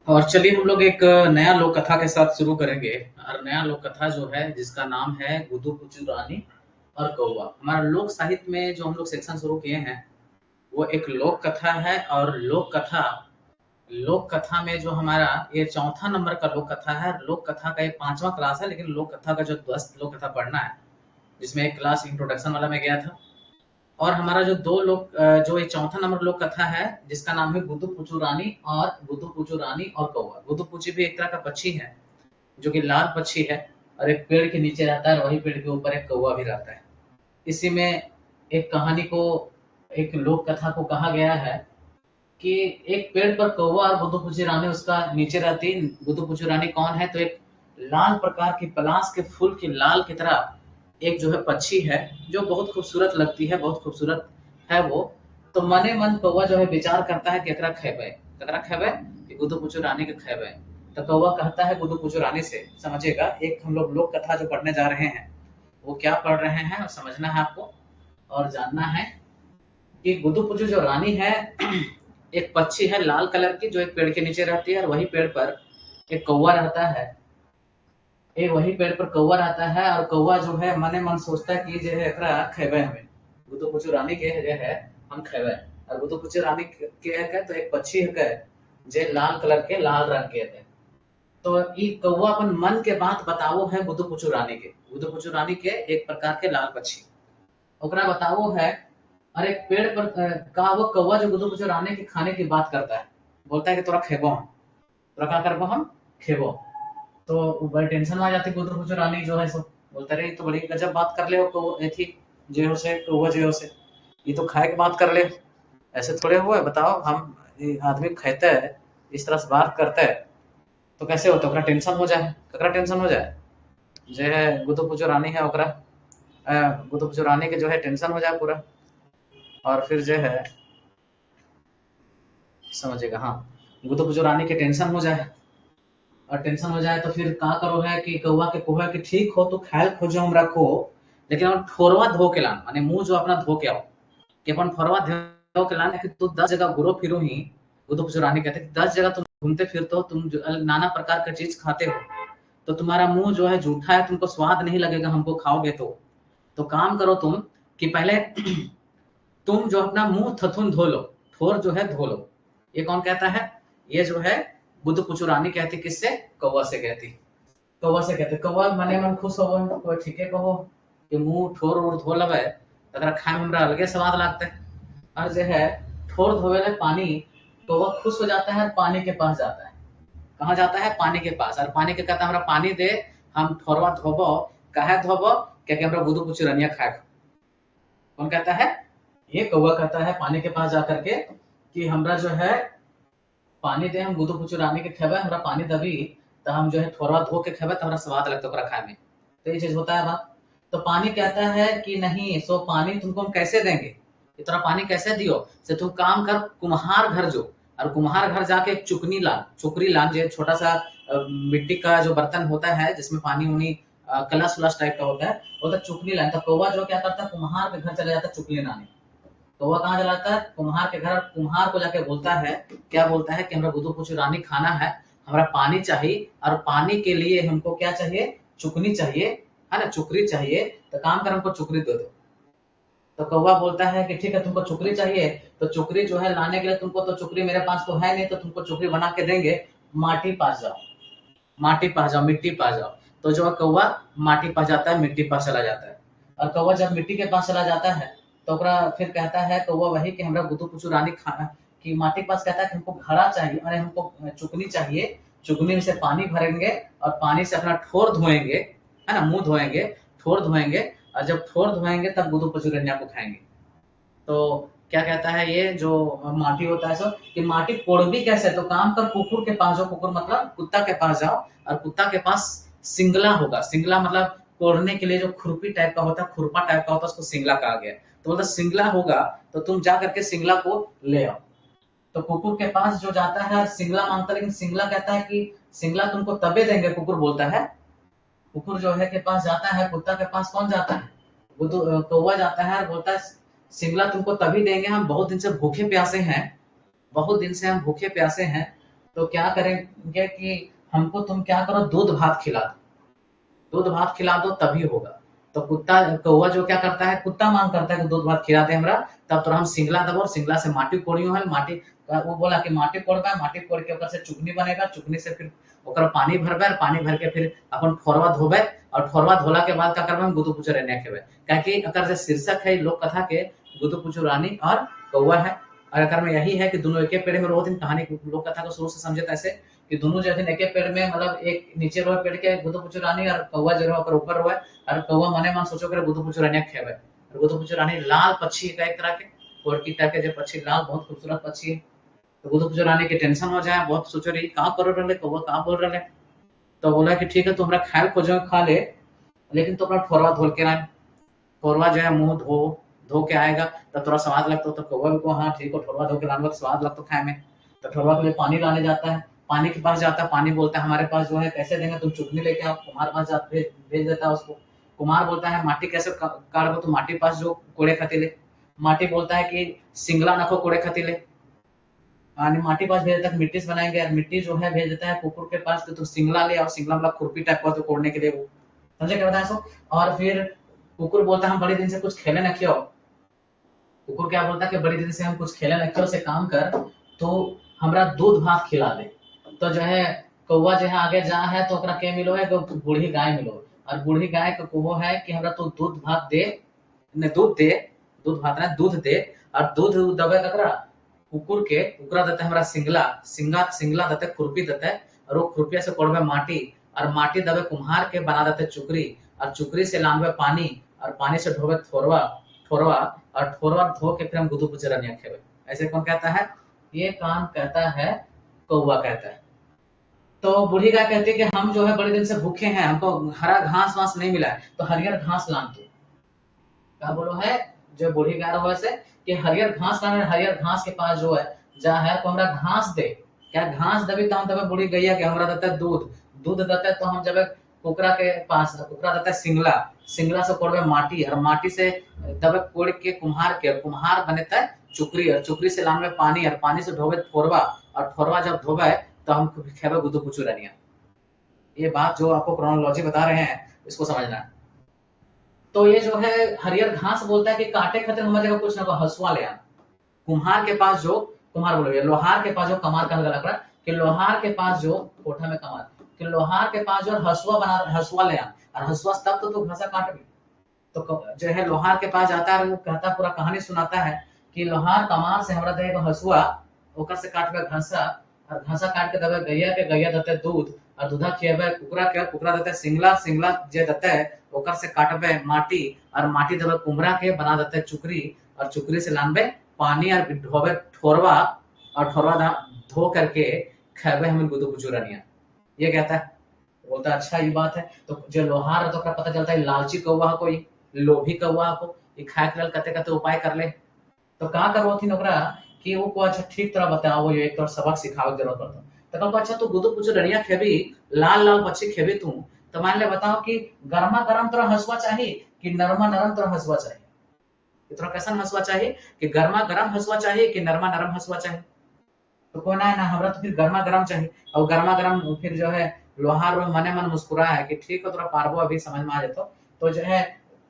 और चलिए हम लोग एक नया लोक कथा के साथ शुरू करेंगे। और नया लोक कथा जो है जिसका नाम है गुदु पुचू रानी और कौवा। हमारा लोक साहित्य में जो हम लोग सेक्शन शुरू किए हैं वो एक लोक कथा है। और लोक कथा में जो हमारा ये चौथा नंबर का लोक कथा है। लोक कथा का ये 5वां क्लास है, लेकिन लोक कथा का जो 10 लोक कथा पढ़ना है जिसमें एक क्लास इंट्रोडक्शन वाला में गया था। और हमारा जो जो ये चौथा नंबर लोक कथा है जिसका नाम है गुदु पुचू रानी और कौवा। गुदु पुचू भी एक तरह का पक्षी है जो कि लाल पक्षी है और एक पेड़ के नीचे रहता है और वही पेड़ के ऊपर एक कौवा भी रहता है। इसी में एक कहानी को, एक लोक कथा को कहा गया है कि एक पेड़ पर कौवा और गुदु पुचू रानी उसका नीचे रहती। गुदु पुचू रानी कौन है? तो एक लाल प्रकार की पलाश के फूल की लाल की तरह एक जो है पक्षी है जो बहुत खूबसूरत लगती है, बहुत खूबसूरत है वो। तो मने मन कौवा जो है विचार करता है कि एकरा खेबे, ककरा खेबे कि गुदु पुचू रानी के खेबे। तो कौवा कहता है गुदु पुचू रानी से, समझिएगा एक हम लोग लोक कथा जो पढ़ने जा रहे हैं वो क्या पढ़ रहे हैं और समझना है आपको और जानना है कि गुदु पुचू जो रानी है एक पक्षी है लाल कलर की जो एक पेड़ के नीचे रहती है और वही पेड़ पर एक कौवा रहता है। एक वही पेड़ पर कौवा रहता है और कौवा जो है मने मन सोचता है कि जो है एकरा खेबे हमें, गुदु पुचू रानी के जो है हम खेबे। और गुदु पुचू रानी के है तो एक पक्षी है जे लाल कलर के, लाल रंग के है। तो ई कौवा अपन मन के बात बतावो है गुदु पुचू रानी के। गुदु पुचू रानी के एक प्रकार के लाल पक्षी ओकरा बतावो है। और एक पेड़ पर कहा वो कौवा जो गुदु पुचू रानी के खाने की बात करता है, बोलता है कि तोरा खेबो हम, तोरा का करबो हम, खेबो। तो वो बड़ी टेंशन में आ जाती गुदु पुचू रानी जो है सो, बोलता रहे तो बड़ी गजब बात कर ले हो थी जो से कौवा जो से, ये तो खाए के बात कर ले, ऐसे थोड़े हुए बताओ हम आदमी खाते है इस तरह से बात करते है तो कैसे होता, ओकरा टेंशन हो जाए, ककरा टेंशन हो जाए जो है गुदु पुचू रानी है ओकरा, गुदु पुचू रानी के जो है टेंशन हो जाए पूरा। और फिर जो है समझिएगा, हाँ गुदु पुचू रानी के टेंशन हो जाए और टेंशन हो जाए तो फिर का करो है कि कौवा के कोहे कि ठीक हो तो खायल खोजो हम रखो, लेकिन हम ठोरवा धो के लान, माने मुंह जो अपना धो के आओ कि अपन ठोरवा धो के लान कि तू 10 जगह घुरो फिरो ही। गुदु पुचू रानी कहते 10 जगह तुम घूमते फिरते हो, तुम नाना प्रकार का चीज खाते हो तो तुम्हारा मुंह जो है जूठा है, तुमको स्वाद नहीं लगेगा हमको खाओगे तो काम करो तुम कि पहले तुम जो अपना मुंह थथुन धो लो, ठोर जो है धो लो। ये कौन कहता है? ये जो है बुद्ध पुचू रानी कहती, किससे? कौवा से कहती। कौवा से कहते कौवा मने मन खुश हो कोई ठीके कहो कि मुंह ठोर उर धो लबे तकरा खाए में हमरा अलगे स्वाद लागते। और जो है ठोर धोवे ले पानी, कौवा खुश हो जाता है और पानी के पास जाता है। कहाँ जाता है? पानी के पास। और पानी के कहता है हमरा पानी दे, हम ठोरवा धोबो। काहे धोबो? क्योंकि हमरा बुद्धू पुचू रनिया खाए। कौन कहता है? ये कौवा कहता है पानी के पास जाकर के कि हमरा जो है पानी दे, हम गुदु पुचू रानी के खेबे, हमरा पानी दबी तो हम जो है थोड़ा धो के खेबे तो हमरा स्वाद लगता है खाए में। तो ये चीज होता है बात। तो पानी कहता है कि नहीं, सो पानी तुमको हम कैसे देंगे, इतना पानी कैसे दियो से तुम काम कर, कुम्हार घर जो, और कुम्हार घर जाके एक चुकरी लान जो छोटा सा मिट्टी का जो बर्तन होता है जिसमें पानी उनी कलश उलस टाइप का होता है, वो तो चुकनी लान। तो कौवा जो क्या करता है, कुम्हार के घर चला जाता है चुकनी लाने। तो वह कहाँ जलाता है? कुम्हार के घर। कुम्हार को जाके बोलता है, क्या बोलता है कि हमरा गुदु पुचू रानी खाना है, हमरा पानी चाहिए और पानी के लिए हमको क्या चाहिए? चुकनी चाहिए, है ना, चुकरी चाहिए। तो काम कर हमको चुकरी दे दो। तो कौवा बोलता है कि ठीक है तुमको चुकरी चाहिए तो चुकरी जो है लाने के लिए तुमको, तो चुकरी मेरे पास तो है नहीं, तो तुमको चुकरी बना के देंगे। माटी पास जाओ, माटी पास जाओ, मिट्टी पास जाओ। तो जो कौवा माटी पास जाता है, मिट्टी पास चला जाता है। और कौवा जब मिट्टी के पास चला जाता है तो फिर कहता है कौवा वही कि हमरा गुदु पुचू रानी खाना कि माटी के पास कहता है कि हमको घड़ा चाहिए, अरे हमको चुकनी चाहिए। चुकनी से पानी भरेंगे और पानी से अपना ठोर धोएंगे, है ना, मुंह धोएंगे, ठोर धोएंगे। और जब ठोर धोएंगे तब गुदु पुचू रनिया को खाएंगे। तो क्या कहता है ये जो माटी होता है सो कि माटी कोड़बी कैसे? तो काम कर कुकुर के पास जाओ, कुकुर मतलब कुत्ता के पास जाओ और कुत्ता के पास सिंगला होगा। सिंगला मतलब कोड़ने के लिए जो खुरपी टाइप का होता है, खुरपा टाइप का होता है, उसको सिंगला कहा गया। तो बोलता सिंगला होगा तो तुम जा करके सिंगला को ले आओ। तो कुकुर के पास जो जाता है सिंगला मांगता, लेकिन सिंगला कहता है कि सिंगला तुमको तबे देंगे, कुकुर बोलता है। कुकुर जो है के पास जाता है, कुत्ता के पास कौन जाता है? वो तो कौवा जाता है और बोलता है शिमला तुमको तभी देंगे, हम बहुत दिन से भूखे प्यासे हैं, बहुत दिन से हम भूखे प्यासे हैं। तो क्या करेंगे कि हमको तुम क्या करो, दूध भात खिला दो, दूध भात खिला दो तभी होगा। तो कुत्ता कौवा जो क्या करता है, कुत्ता मांग करता है कि दूध भात खिला दे हमरा। तब तो हम सिंगला दबो, सिंगला से माटी कोड़ियो है, माटी वो बोला कि माटी कोड़बा, माटी कोड़ के ओकर से चुगनी बनेगा, चुगनी से फिर ओकर पानी भरबे, पानी भर के फिर अपन ठोरवा धोबे, और ठोरवा धोला के बाद का करबे, हम गुदु पुचुर एने खेबे। काहे एकर जे शीर्षक है लोक कथा के, गुदु पुचुर रानी और कौवा है। और एकर में यही है कि दोनों एके पेड़ में रोथिन। कहानी लोक कथा को शुरू से समझे ऐसे कि दोनों जो है एके पेड़ में, मतलब एक नीचे रोए पेड़ के गुदु पुचुर रानी, और कौवा जो है ओकर ऊपर रोए, और कौवा मने मन सोचो करे गुदु पुचुर रानी खेबे। और गुदु पुचुर रानी लाल पक्षी का एक तरह के, कोरकी टाइप के जो पक्षी, लाल बहुत खूबसूरत पक्षी है। तो गुदु पुचुर रानी के टेंशन हो जाए, बहुत सोचो रही का करो रहे कौवा, का बोल रहे। तो बोला कि ठीक है तू हमरा खाए खोजो खा ले, लेकिन तू अपना ठोरवा धोल के ना, ठोरवा जो है मुंह धो धो के आएगा तब थोड़ा स्वाद लगता। तो कौवा भी को हाँ ठीक है, ठोरवा धो के लाने स्वाद लगता खाए में। तो ठोरवा के लिए पानी लाने जाता है, पानी के पास जाता है, पानी बोलता है हमारे पास जो है कैसे देंगे, तुम चुगनी लेके आओ। कुम्हार पास भेज देता है उसको। कुम्हार बोलता है माटी कैसे काटबो, तो माटी पास जो कोड़े खतीले। माटी बोलता है कि सिंगला नखो कोड़े खतीले। माटी पास भेज देता है मिट्टी से बनाएंगे, और मिट्टी जो है भेज देता है कुकुर के पास, तो सिंगला ले आओ, सिंगला मतलब खुरपी टाइप का, तो कोड़ने के लिए वो, समझे क्या बताया सो। और फिर कुकुर बोलता है हम बड़े दिन से कुछ खेले न क्यों। कुकुर क्या बोलता है कि बड़ी दिन से हम कुछ खेले न क्यों, से काम कर तो हमरा दूध भात खिला दे। तो जो है कौवा जो है आगे जा है, तो ओकरा के मिलो है, तो बूढ़ी गाय मिलो। और बूढ़ी गाय को वो है कि हमरा तो दूध भात दे, ने दूध दे, दूध भात ना दूध दे। और दूध दबे ककरा, कुकुर के, कुकरा देते हमरा सिंगला, सिंगला देते खुरपी देते, और वो खुरपिया से कोड़बे माटी, और माटी दबे कुम्हार के बना देते चुकरी, और चुकरी से लानबे पानी, और पानी से ढोबे थोरवा, ठोरवा, और ठोरवा धो के फिर हम गुदु पुचरनिया खेबे। ऐसे कौन कहता है, ये काम कहता है कौवा कहता है। तो बूढ़ी गाय कहती है कि हम जो है बड़े दिन से भूखे हैं, हमको हरा घास वास नहीं मिला है, तो हरियर घास लान दो। क्या बोलो है जो बूढ़ी गाय रहो ऐसे कि हरियर घास लाने, हरियर घास के पास जो है जा है तो हमरा घास दे। क्या घास देवी तो हम तब बूढ़ी गैया के हमरा देता है दूध, दूध देता है तो हम जब कुकरा के पास, कुकरा देता है सिंगला, सिंगला से कोड़बे माटी, और माटी से दबे कोड़ के कुम्हार के, और कुम्हार बनता है चुकरी, और चुकरी से लान में पानी, और पानी से धोबे ठोरवा, और ठोरवा जब धोबे तो हम खेबे गुदु पुचुरनिया। ये बात जो आपको क्रोनोलॉजी बता रहे हैं इसको समझना है। तो ये जो है हरियर घास बोलता है कि काटे खातिर हमारे जगह कुछ ना हसुआ ले आ। कुम्हार के पास जो, कुम्हार बोलोगे लोहार के पास जो, कमार का लग रहा है कि लोहार के पास जो, कोठा में कमार, कि लोहार के पास जो हसुआ बना, हसुआ ले आ। और हसुआ तब तो तू घासा काट भी। तो जो है लोहार के पास जाता है, वो कहता पूरा कहानी सुनाता है कि लोहार कमार से हमरा दे हसुआ, ओकर से काटबे घासा, और घासा काट के देबे गैया के, गैया देते दूध, और दूधा खिएबे कुकरा के, कुकरा देते सिंगला, सिंगला जे देते ओकर से काटबे माटी, और माटी देबे कुमरा के, बना देते चुकरी, और चुकरी से लानबे पानी, और ढोबे ठोरवा, और ठोरवा धो करके खेबे हम गुदु पुचुरनिया। ये कहता है, बोलता अच्छा ये बात है। तो जो लोहार है तो पता चलता है लालची कौवा कोई, लोभी कौवा को ये खाए के कते कते उपाय कर ले। तो का करबो थी ओकरा कि वो को अच्छा ठीक तरह बताओ, ये एक तो सबक सिखावे के जरूरत पड़ता। तो कहलको अच्छा तू गुदु पुचुरनिया खेबी, लाल लाल पक्षी खेबी तू, तो मान ले बताओ कि गर्मा गरम तोरा हसुआ चाहिए कि नरमा नरम तोरा हसुआ चाहिए। तोरा कैसन हसुआ चाहिए, कि गर्मा गरम हसुआ चाहिए कि नरमा नरम हसुआ चाहिए। तो कोई ना हमरा तो फिर गर्मा गर्म चाहिए। और गर्मा गर्म फिर जो है लोहार मने मन मुस्कुरा है कि ठीक है तोरा पारबो, अभी समझ में आ जातो। तो जो है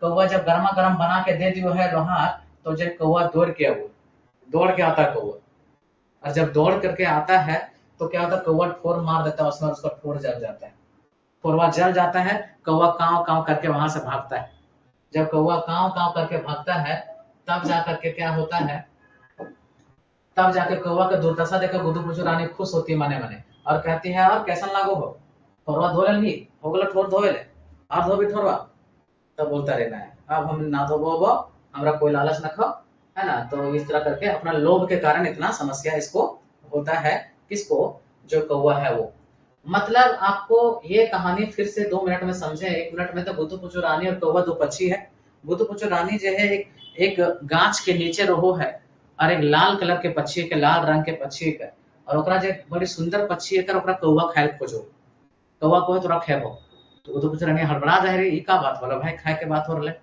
कौवा जब गर्मा गर्म बना के दे दियो है लोहार, तो जो कौवा दौड़ के आओ, दौड़ के आता है कौवा। और जब दौड़ करके आता है तो क्या होता है, कौवा ठोर मार देता है उसमें, उसका ठोर जल जाता है। ठोरवा जल जाता है, कौवा काव काव करके वहां से भागता है। जब कौवा काव काव करके भागता है, तब जा करके क्या होता है, तब जाके कौवा का दुर्दशा देखकर गुदु पुचु रानी खुश होती है मने मने, और कहती है और कैसन लागो हो, ठोरवा धो लेली, हो गलो ठोर धोवे ले, और धोबी ठोरवा। तब बोलता रहना है अब हम ना धोबो वो, हमरा कोई लालच न खाओ, है ना। तो इस तरह करके अपना लोभ के कारण इतना समस्या इसको होता है, किसको, जो कौवा है वो। मतलब आपको ये कहानी फिर से 2 मिनट में समझे, 1 मिनट में। तो बुद्धू पुचु रानी और कौवा दो पक्षी है। बुद्धू पुचु रानी जो है एक गाछ के नीचे रहो है, और एक लाल कलर के पक्षी के, लाल रंग के पक्षी के, और ओकरा जो बड़ी सुंदर पक्षी है ओकरा कौवा खाए खोजो, कौवा को तोरा खेबो। तो बुद्धू पुचु रानी हड़बड़ा जाए ई का बात बोला भाई, खाए के बात हो रहा।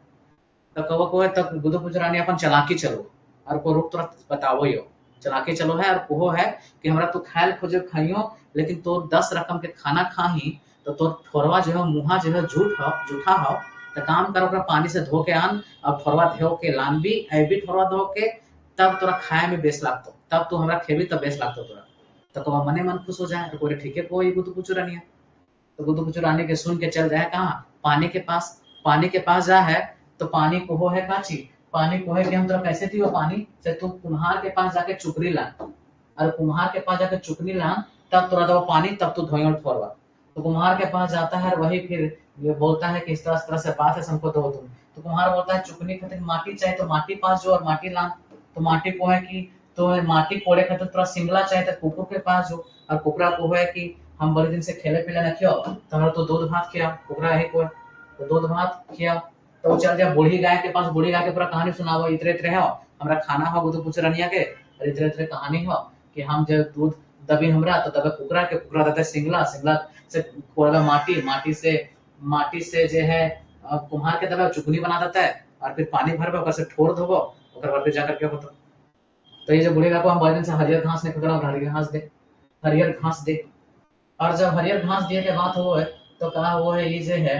तो कौवा को तब बुद्धू पुचु रानी अपन चलाकी चलो, और को रुक तुरंत बताओ यो। चला के चलो है और कोहो है कि हमरा तो खायल खोजे खाइयो लेकिन तो 10 रकम के खाना खाही तो तोर ठोरवा जो है मुहा जो है झूठा हो तो काम कर ओकरा पानी से धो के आन और ठोरवा धो के लान भी भी ठोरवा धो के तब तोरा खाए में बेस लागतो तब तू हमरा खेबी तब बेस लागतो तोरा तो कबा मने मन खुश हो जाए तो कोई ठीक है कोई गुदु कुचु रनिया तो गुदु कुचु रानी के सुन के चल जाए कहाँ पानी के पास जा है तो पानी को हो है काची पानी को है कि हम तोरा कैसे थी वो पानी से तू कुम्हार के पास जाके चुकरी ला और कुम्हार के पास जाके चुकनी ला तब तोरा दो पानी तब तू धोई ठोरवा तो कुम्हार के पास जाता है वही फिर ये बोलता है कि इस तरह से बात है हमको दो तुम तो कुम्हार बोलता है चुकनी खातिर माटी चाहिए तो माटी पास जो और माटी ला तो माटी को है कि तो माटी कोड़े खातिर थोड़ा सिंगला चाहिए तो कुकुर के पास जो और कुकरा को है कि हम बड़े दिन से खेले पीले न खियो तो हमरा तो दूध भात खिया कुकरा है कोई तो दूध भात खिया तो चल जा बूढ़ी गाय के पास बूढ़ी गाय के पूरा कहानी सुनावो इतरे इतरे हो हमरा खाना हो तो पूछ रनिया के और इतरे इतरे कहानी हो कि हम जब दूध दबी हमरा तो दबे कुकरा के कुकरा दबे सिंगला सिंगला से कोड़े माटी से जो है कुम्हार के दबे चुकनी बना देता है और फिर पानी भरबे ओकर से ठोर धोबो ओकर बाद फिर जाकर के होतो तो ये जो बूढ़ेगा को हम बड़े दिन से हरियर घास ने खकड़ा हरियर घास दे और जब हरियर घास दिए के बात हो है तो कहा वो है ये जो है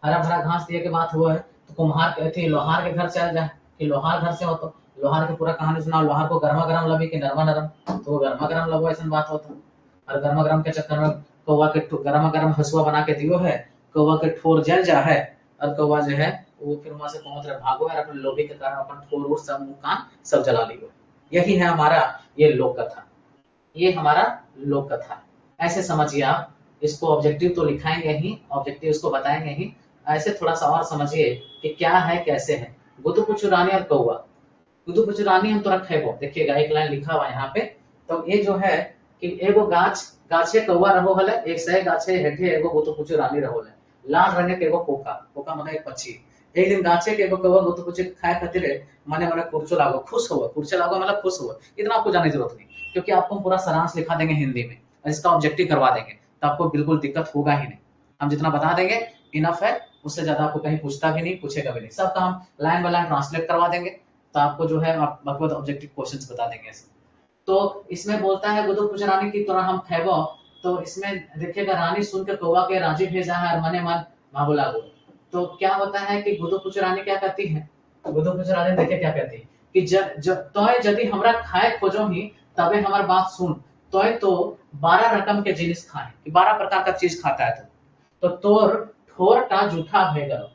हरा भरा घास दिए के बात हुआ है तो कुम्हार के थी लोहार के घर चल जाए कि लोहार घर से हो तो लोहार की पूरा कहानी सुनाओ लोहार को गर्मा गर्म लबी कि नरमा नरम तो वो गर्मा गर्म लबो ऐसा बात होता और गर्मा गर्म के चक्कर में कौवा के गर्मा गर्म हसुआ बना के दियो है कौवा के ठोर जल जा है और कौवा जो है वो फिर वहां से पहुंच रहा भागो है अपने लोभी के कारण अपन ठोर उर सब मुंह कान सब जला लियो यही है हमारा ये लोक कथा ये हमारा लोक कथा ऐसे समझिए आप इसको ऑब्जेक्टिव तो लिखाएंगे ही ऑब्जेक्टिव इसको बताएंगे ही ऐसे थोड़ा सा और समझिए कि क्या है कैसे है गुदुपुचु रानी और कौवा गुदुपुचु रानी हम तो खेबो देखिएगा एक लाइन लिखा हुआ यहाँ पे तो ये जो है कि एगो गाछे कौवा रहो हले एक सह गाछे हेठे एगो गुदुपुचु रानी रहो हले लाल रंग के एगो कोका माने एक पक्षी एक दिन गाछे के एगो कौवा गुदुपुचु खाए खातिर मने कुर्चो लागो खुश हुआ कुर्चो लागो मतलब खुश हुआ इतना आपको जानने की जरूरत नहीं क्योंकि आपको पूरा सारांश लिखा देंगे हिंदी में और इसका ऑब्जेक्टिव करवा देंगे तो आपको बिल्कुल दिक्कत होगा ही नहीं हम जितना बता देंगे इनफ है उससे ज्यादा आपको कहीं पूछता भी नहीं पूछेगा भी नहीं सब काम लाइन बाय लाइन ट्रांसलेट करवा देंगे तो आपको जो है आपको ऑब्जेक्टिव क्वेश्चंस बता देंगे ऐसे तो इसमें बोलता है गुदुपुचु रानी की तरह हम खेबो तो इसमें देखिएगा रानी सुन के कौवा के राजी भेजा है और मने मन भाबो लागो तो क्या होता है कि गुदुपुचु रानी क्या कहती है गुदुपुचु रानी देखिए क्या कहती है कि तोय यदि हमरा खाए खोजो ही तबे हमार बात सुन तोय तो 12 रकम के जिनिस खाए कि 12 प्रकार का चीज खाता है तो तोर ठोर टा जूठा भय गलो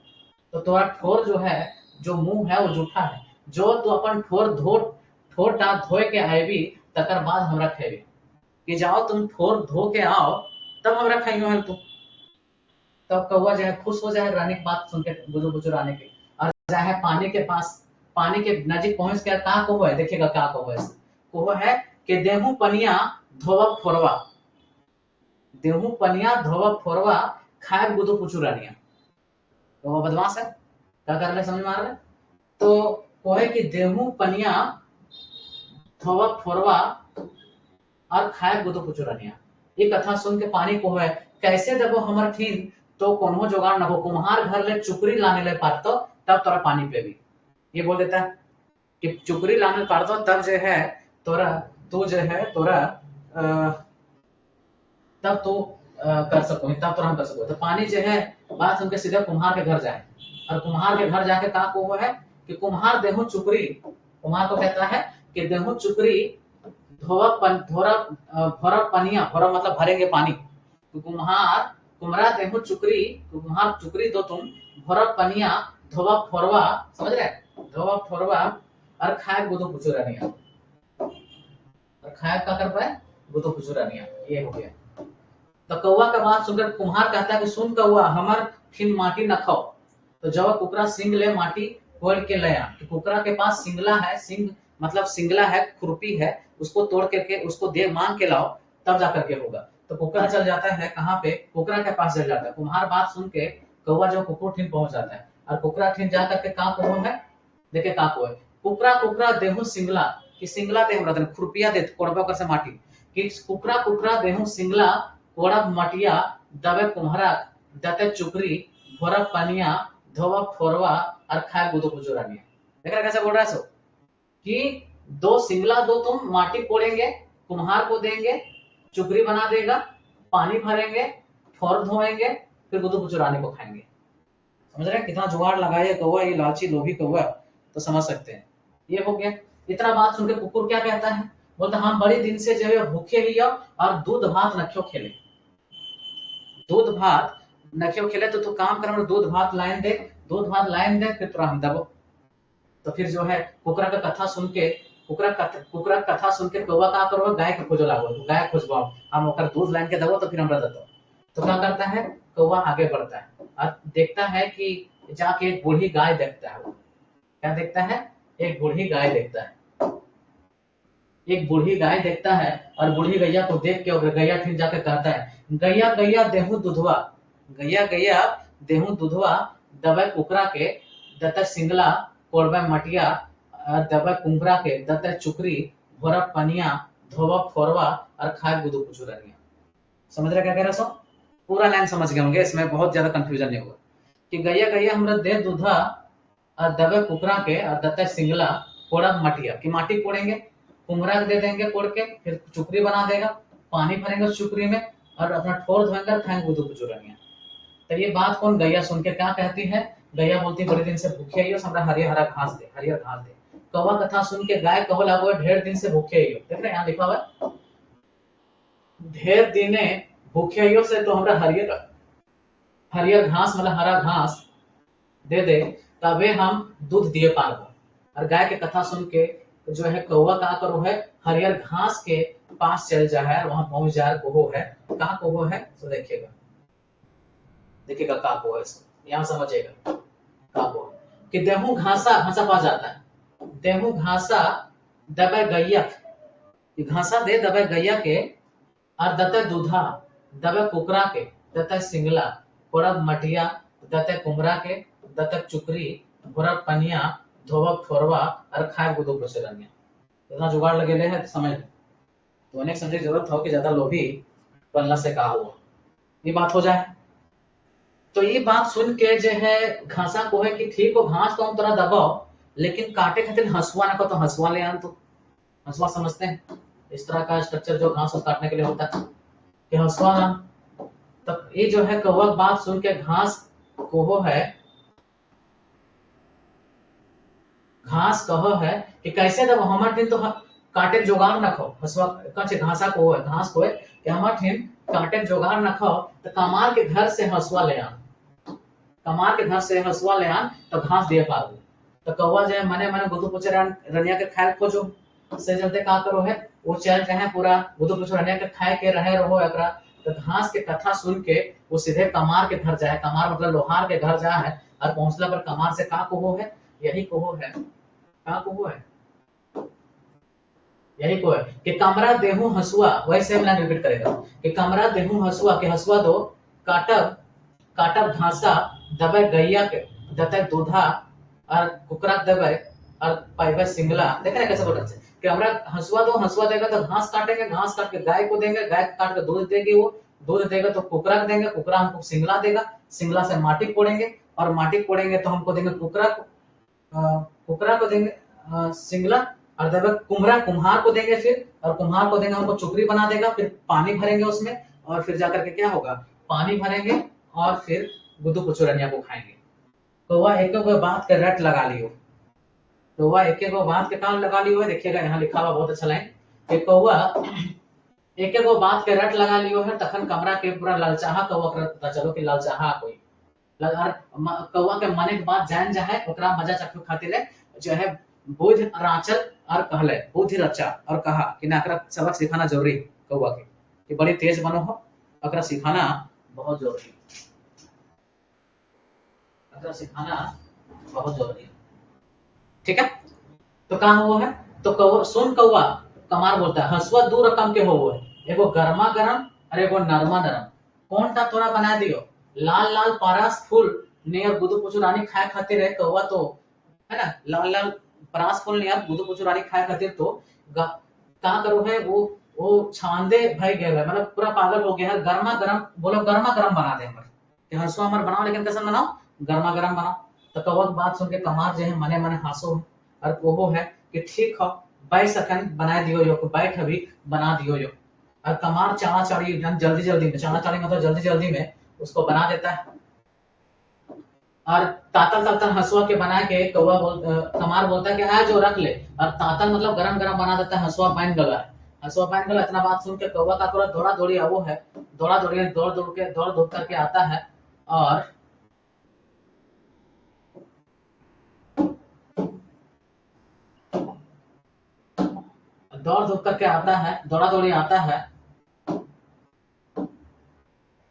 तो तोरा ठोर जो है जो मुंह है वो जूठा है जो तू अपन ठोर टा धोए के आएबी तकर बाद हमरा खेबी कि जाओ तुम ठोर धो के आओ तब हमरा खाइयो है तू तब कौवा जो है खुश हो जाए रानी की बात सुन के गुदुपुचु रानी की और जाए पानी के पास पानी के नजीक पहुंच के कहा को है देखिएगा क्या को है कि देहू पनिया धोवब फोरवा देहू पनिया धोवब फोरवा खाए गुदुपुचु रानिया तो वो बदमाश है क्या कर रहे समझ में आ रहा है तो कोहे कि देहू पनिया धोवब फोरवा और खाए गुदुपुचु रानिया ये कथा सुन के पानी को है कैसे देबो हमर ठीन तो कोनो जोगाड़ न हो कुम्हार घर ले चुकरी लाने ले पारतो तब तोरा पानी पेबी ये बोल देता है कि चुकरी लाने पारतो तब जो है तोरा तू जो है तोरा तब तो कर सको तब तो हम कर सको तो पानी जो है बात सुन के सीधे कुम्हार के घर जाए और कुम्हार के घर जाके कहा को है कि कुम्हार देहू चुकरी कुम्हार को कहता है कि देहू चुकरी भोरब पनिया भोरब मतलब भरेंगे पानी तो कुम्हार देहू चुकरी कुम्हार चुकरी दो तुम भोरब पनिया धोबब फोरवा समझ रहे धोबब फोरवा और खाए गुदुपुचु रानिया और खाए का कर पाए गुदुपुचु रानिया ये हो गया तो कौवा का बात सुनकर कुम्हार कहता है कि सुन कौवा हमर खिन माटी न खाओ तो जब कुकरा सिंग ले माटी तोड़ के लया तो कुकरा के पास सिंगला है सिंग मतलब सिंगला है खुरपी है उसको तोड़ करके उसको दे मांग के लाओ तब जाकर के होगा तो कुकरा चल जाता है कहाँ पे कुकरा के पास चल जाता है कुम्हार बात सुन के कौवा जो कुकुर ठीन पहुंच जाता है और कुकरा ठीन जा करके कहाँ को है देखे कहाँ को है कुकरा देहू सिंगला कि सिंगला देहू रतन खुरपिया दे कोड़बा कर से माटी कि कुकरा देहू सिंगला कोड़ब मटिया दबे कुम्हरा दते चुकरी भोरब पनिया धोबब फोरवा और खाए गुदुपुचु रानिया देख रहा कैसे बोल रहा है सो कि दो सिंगला दो तुम माटी कोड़ेंगे, कुम्हार को देंगे, चुकरी बना देगा, पानी भरेंगे, ठोर धोएंगे, फिर गुदु चुराने को खाएंगे। समझ रहे हैं कितना जुगाड़ लगाया कौवा, ये लालची लोभी कौवा, तो समझ सकते हैं। ये हो गया। इतना बात सुनकर कुकुर क्या कहता है, बोलता हम बड़े दिन से जो है भूखे ही और दूध भात नखियो खेले। दूध भात नखियो खेले तो काम कर, दूध भात लाइन दे, दूध भात लाइन दे, फिर तुरा हम दबो। तो फिर जो है कुकरा का कथा सुन के, कुकरा कथा सुन के कौवा का करो, गाय के खोजो लागो, गाय खोजबाओ, हम ओकर दूध लाइन के दबो तो फिर हमरा दतो। तो क्या करता है कौवा, आगे बढ़ता है और देखता है कि जाके एक बूढ़ी गाय देखता है। वो क्या देखता है, एक बूढ़ी गाय देखता है, एक बूढ़ी गाय देखता है और बूढ़ी गैया को देख के, और गैया फिर जाकर कहता है गैया गैया देहू दुधवा, गैया गैया देहू दुधवा, दबे कुकरा के दत सिंगला, कोड़बे मटिया, दबे कुंभरा के दत चुकरी, भोरा पनिया, धोबा फोरवा और खाए गुदु कुचुरनिया। समझ रहे क्या कह रहा सो, पूरा लाइन समझ गए होंगे, इसमें बहुत ज्यादा कंफ्यूजन नहीं होगा। कि गैया गैया हमरा दे दूधा और दबे कुकरा के और दत्ता सिंगला, कोड़ा मटिया की माटी कोड़ेंगे, कुमरा दे देंगे कोड़ के, फिर चुकरी बना देगा, पानी भरेंगे उस चुकरी में और अपना ठोर धोएंगे, खाएंगे गुदु कुचुरनिया। तो ये बात कौन गैया सुन के क्या कहती है, गैया बोलती बड़े दिन से भूखे ही हो, हमरा हरियर हरा घास दे, हरियर घास दे। कौवा कथा सुन के गाय कहो लागो ढेर दिन से भूखे ही हो। देख रहे यहाँ लिखा हुआ है ढेर दिने भूखे ही हो से, तो हमरा हरियर हरियर घास मतलब हरा घास दे दे, तबे हम दूध दिए पारबो। और गाय के कथा सुन के जो है कौवा का करो है, हरियर घास के पास चल जा है, वहां पहुंच जा, कोहो है, कहा कोहो है तो देखिएगा, देखिएगा का कोहो है, यहाँ समझिएगा का कोहो कि देहू घासा, घासा पा जाता है, देहू घासा दबे गैया, घासा दे दबे गैया के, और दते दूधा दबे कुकरा के, दते सिंगला, कोड़ा मटिया, दते कुमरा के, दते चुकरी, भोरा पनिया, धोबक फोरवा और खाए गुदो कुचरनिया। इतना जुगाड़ लगे ले है समझ, तो अनेक समझने की जरूरत हो कि ज्यादा लोभी बनला से कहा हुआ, ये बात हो जाए। तो ये बात सुन के जो है घासा को है कि ठीक हो, घास तो हम तरह दबाओ, लेकिन काटे खातिर हंसुआ ना को, तो हंसुआ ले आन। तो हंसुआ समझते हैं इस तरह का स्ट्रक्चर जो घास काटने के लिए होता है, कि हंसुआ ना। तब ये जो है कौवा बात सुन के घास कोहो है, घास कहो है कि कैसे दब हमार दिन तो काटे जोगाड़ न खो, हंसुआ कछ घासा को है, घास को है कि हमार दिन काटे जोगाड़ न खो, तो कमार के घर से हंसुआ ले आन, कमार के घर से हंसुआ ले आन तो घास दिए पाबू। तो कौवा जो है मने मने गुदु पुचर रनिया के खाए खोजो, से जल्दी का करो है वो चल रहे पूरा गुदु पुचर रनिया के खाए के रहे रहो एकरा। तो घास के कथा सुन के वो सीधे कमार के घर जाए, कमार मतलब लोहार के घर जा है, और पहुंचला पर कमार से का कोहो है, यही कोहो है, का कोहो है, यही को है कि कमरा देहू हंसुआ, वैसे हम रिपीट करेगा कि कमरा देहू हंसुआ के, हंसुआ दो काटब, काटब घासा दबे गैया के, दते दूधा और कुकरा दबे और पाइबे सिंगला। देख रहे कैसे बोल कि हमरा हंसुआ दो, हंसुआ देगा तो घास काटेंगे, घास काट के गाय को देंगे, गाय काट के दूध देगी, वो दूध देगा तो कुकरा को देंगे, कुकरा हमको सिंगला देगा, सिंगला से माटी कोड़ेंगे, और माटी कोड़ेंगे तो हमको देंगे कुकरा को, कुकरा को देंगे सिंगला, और दबे कुम्हरा, कुम्हार को देंगे फिर, और कुम्हार को देंगे हमको चुकरी बना देगा, फिर पानी भरेंगे उसमें, और फिर जाकर के क्या होगा, पानी भरेंगे और फिर गुदु कुचुरनिया को खाएंगे। तो वह एक बात के रट लगा लियो, तो वह एक बात के कान लगा लियो है। देखिएगा यहाँ लिखा हुआ बहुत अच्छा लाइन कि कौवा एक बात के रट लगा लियो है, तखन कमरा के पूरा ललचाहा कौवा पता चलो कि ललचाहा कोई कौवा के मने के बात जान जा है, ओकरा मजा चखो खातिर जो है बुध राचल और कहले, बुद्धि रचा और कहा कि ना एकरा सबक सिखाना जरूरी कौवा के, कि बड़ी तेज बनो हो, एकरा सिखाना बहुत जरूरी, एकरा सिखाना बहुत जरूरी, ठीक है। तो कहा हुआ है, तो कौवा सुन कौवा, कमार बोलता है हंसुआ दो रकम के हो, एगो गर्मा गरम और एगो नरमा नरम, कौन सा तोरा बना दियो, लाल लाल पारस फूल नियर गुदु पुचुरानी खाए खातिर है कौवा, तो है ना लाल लाल परास फूल नियर गुदु पुचुरानी खाए खातिर, तो कहा करो है वो छांदे भाई गए है, मतलब पूरा पागल हो गया है, गर्मा गरम बोलो, गर्मा गरम बना दे हमर, कि हंसुआ हमर बनाओ, लेकिन कैसे बनाओ, गर्मा गरम बनाओ। तो कौवा की बात सुन के कमार जो है मने मने हंसो है, और वो है कि ठीक हो, बाई सखन बना दियो यो, बैठ अभी बना दियो यो। और कमार चाड़ा चाड़ी जल्दी जल्दी में, चाड़ा चाड़ी मतलब जल्दी जल्दी में उसको बना देता है। और तातल तातल हंसुआ के बना के कमार बोलता है कि आ जो रख ले, और तातल मतलब गरम गरम बना देता है, हंसुआ बैन गला है, हंसुआ बैन गला। इतना बात सुन के कौवा का पूरा दौड़ा दौड़ी वो है, दौड़ दौड़ करके आता है, और दौड़ धूप करके आता है, दौड़ा दौड़ी आता है।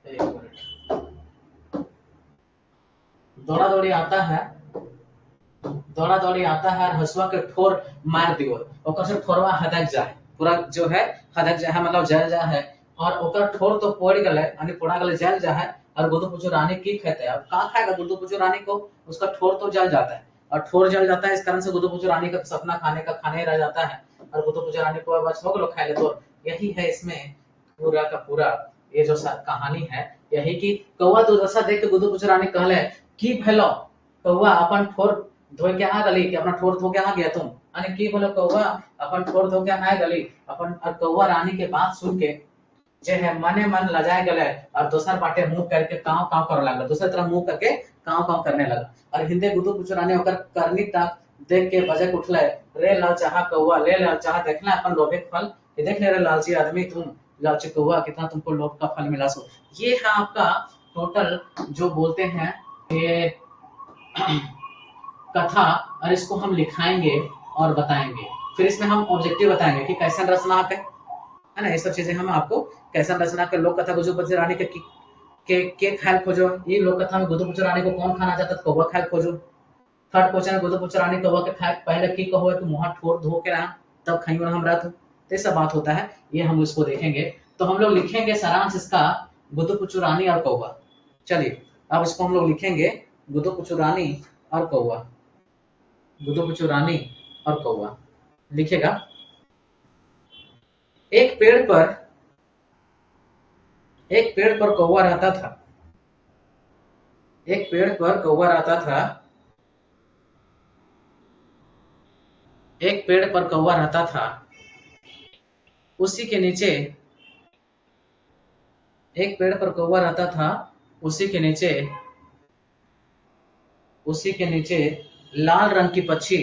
एक मिनट, दौड़ा दौड़ी आता है, दौड़ा दौड़ी आता है, और हंसुआ के ठोर मार दियो, ओकर से ठोरवा हदक जाए, पूरा जो है हदक जाए मतलब जल जाए है। और ओकर ठोर तो पोड़ गले, यानी पोड़ा गले जल जाए। और गुड्डू पुचू रानी की कहते हैं, अब कहाँ खाएगा गुड्डू पुचू रानी को, उसका ठोर तो जल जाता है, और ठोर जल जाता है, इस कारण से गुड्डू पुचू रानी का सपना खाने ही रह जाता है। और गुड्डू पुचू रानी को बस हो गलो खाए ले। तो यही है इसमें पूरा का पूरा ये जो कहानी है, यही कि कौवा दुर्दशा देख के गुड्डू पुचू रानी कहले की भेलो कौवा अपन ठोर धोए के आ गली, कि अपना ठोर धो के आ गया तुम, अने की बोलो कौवा अपन ठोर धो के आ गली अपन। और कौवा रानी के बात सुन के जे है मने मन लजाए गले, और दोसर बाटे मुंह करके काव काव करे लागल, दूसरी तरफ मुंह करके काव काव करने लगा। और हिंदे गुदु पुचुराने ओकर करनी तक देख के बजक उठले, रे लालचाहा कौवा, ले लालचाहा देखना अपन लोभे फल, ये देख ले रे लालची आदमी, तुम लालची कौवा, कितना तुमको लोभ का फल मिला। सो ये है आपका टोटल जो बोलते हैं ये कथा, और इसको हम लिखाएंगे और बताएंगे। फिर इसमें हम ऑब्जेक्टिव बताएंगे कि कैसा रचना है ना, ये सब चीजें हम आपको कैसा रचना के लोक कथा गुजर बच्चे रानी के खायल खोजो। ये लोक कथा में गुदु पुचु रानी को कौन खाना चाहता, कौवा खायल खोजो। थर्ड क्वेश्चन गुदु पुचु रानी कौवा के खाए पहले की कहो कि मुंह ठोर धो के रहा तब खाइयो हम रात, तो सब बात होता है, ये हम उसको देखेंगे। तो हम लोग लिखेंगे सारांश इसका गुदु पुचु रानी और कौवा। चलिए अब इसको हम लोग लिखेंगे गुदु पुचु रानी और कौवा, गुदु पुचु रानी और कौवा लिखेगा। एक पेड़ पर कौवा रहता था, एक पेड़ पर कौवा रहता था, एक पेड़ पर कौवा रहता था, उसी के नीचे, एक पेड़ पर कौवा रहता था, उसी के नीचे, उसी के नीचे लाल रंग की पक्षी,